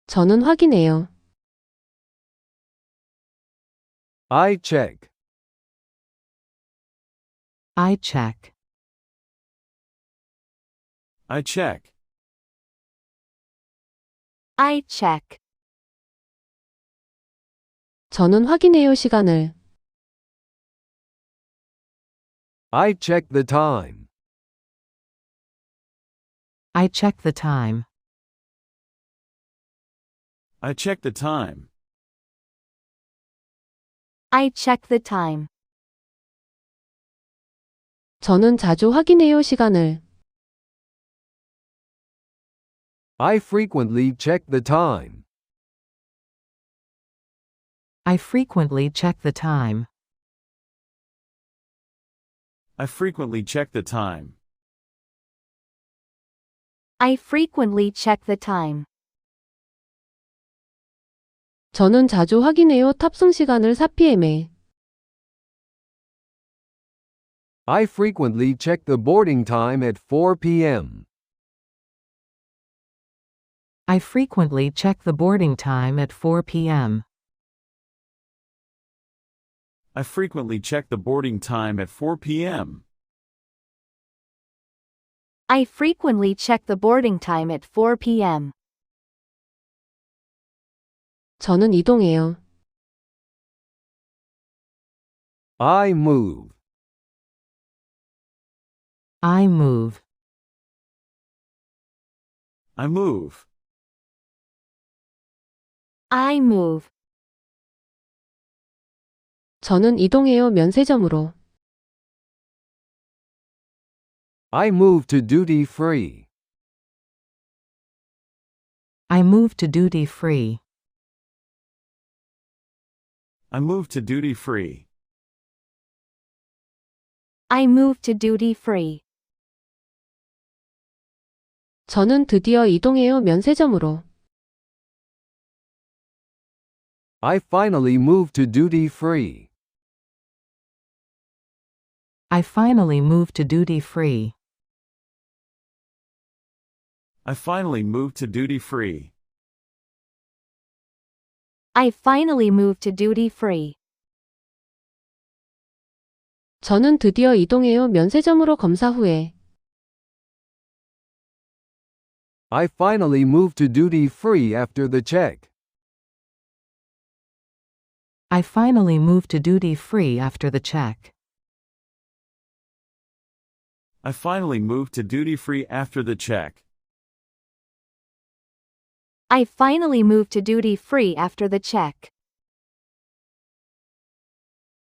Speaker 3: 저는 확인해요.
Speaker 4: I check.
Speaker 2: I check.
Speaker 5: I check.
Speaker 6: I check.
Speaker 3: 저는 확인해요. 시간을.
Speaker 4: I check the time.
Speaker 2: I check the time.
Speaker 5: I check the time.
Speaker 6: I check the time.
Speaker 3: 저는 자주 확인해요. 시간을.
Speaker 4: I frequently check the time.
Speaker 2: I frequently check the time.
Speaker 5: I frequently check the time.
Speaker 6: I frequently check the time.
Speaker 3: 저는 자주 확인해요. 탑승 시간을 4pm에.
Speaker 4: I frequently check the boarding time at 4 p.m.
Speaker 2: I frequently check the boarding time at 4 p.m.
Speaker 5: I frequently check the boarding time at 4 p.m.
Speaker 6: I frequently check the boarding time at 4 p.m.
Speaker 3: 저는 이동해요.
Speaker 4: I move.
Speaker 2: I move.
Speaker 5: I move.
Speaker 6: I move.
Speaker 3: 저는 이동해요. 면세점으로.
Speaker 4: I move to duty free.
Speaker 2: I move to duty free.
Speaker 5: I move to duty free.
Speaker 6: I move to duty free.
Speaker 3: 저는 드디어 이동해요. 면세점으로.
Speaker 4: I finally moved to duty free.
Speaker 2: I finally moved to duty free.
Speaker 5: I finally moved to duty free.
Speaker 6: I finally moved to duty free.
Speaker 3: 저는 드디어 이동해요. 면세점으로 검사 후에.
Speaker 4: I finally moved to duty free after the check.
Speaker 2: I finally moved to duty free after the check.
Speaker 5: I finally moved to duty free after the check.
Speaker 6: I finally moved to duty free after the check.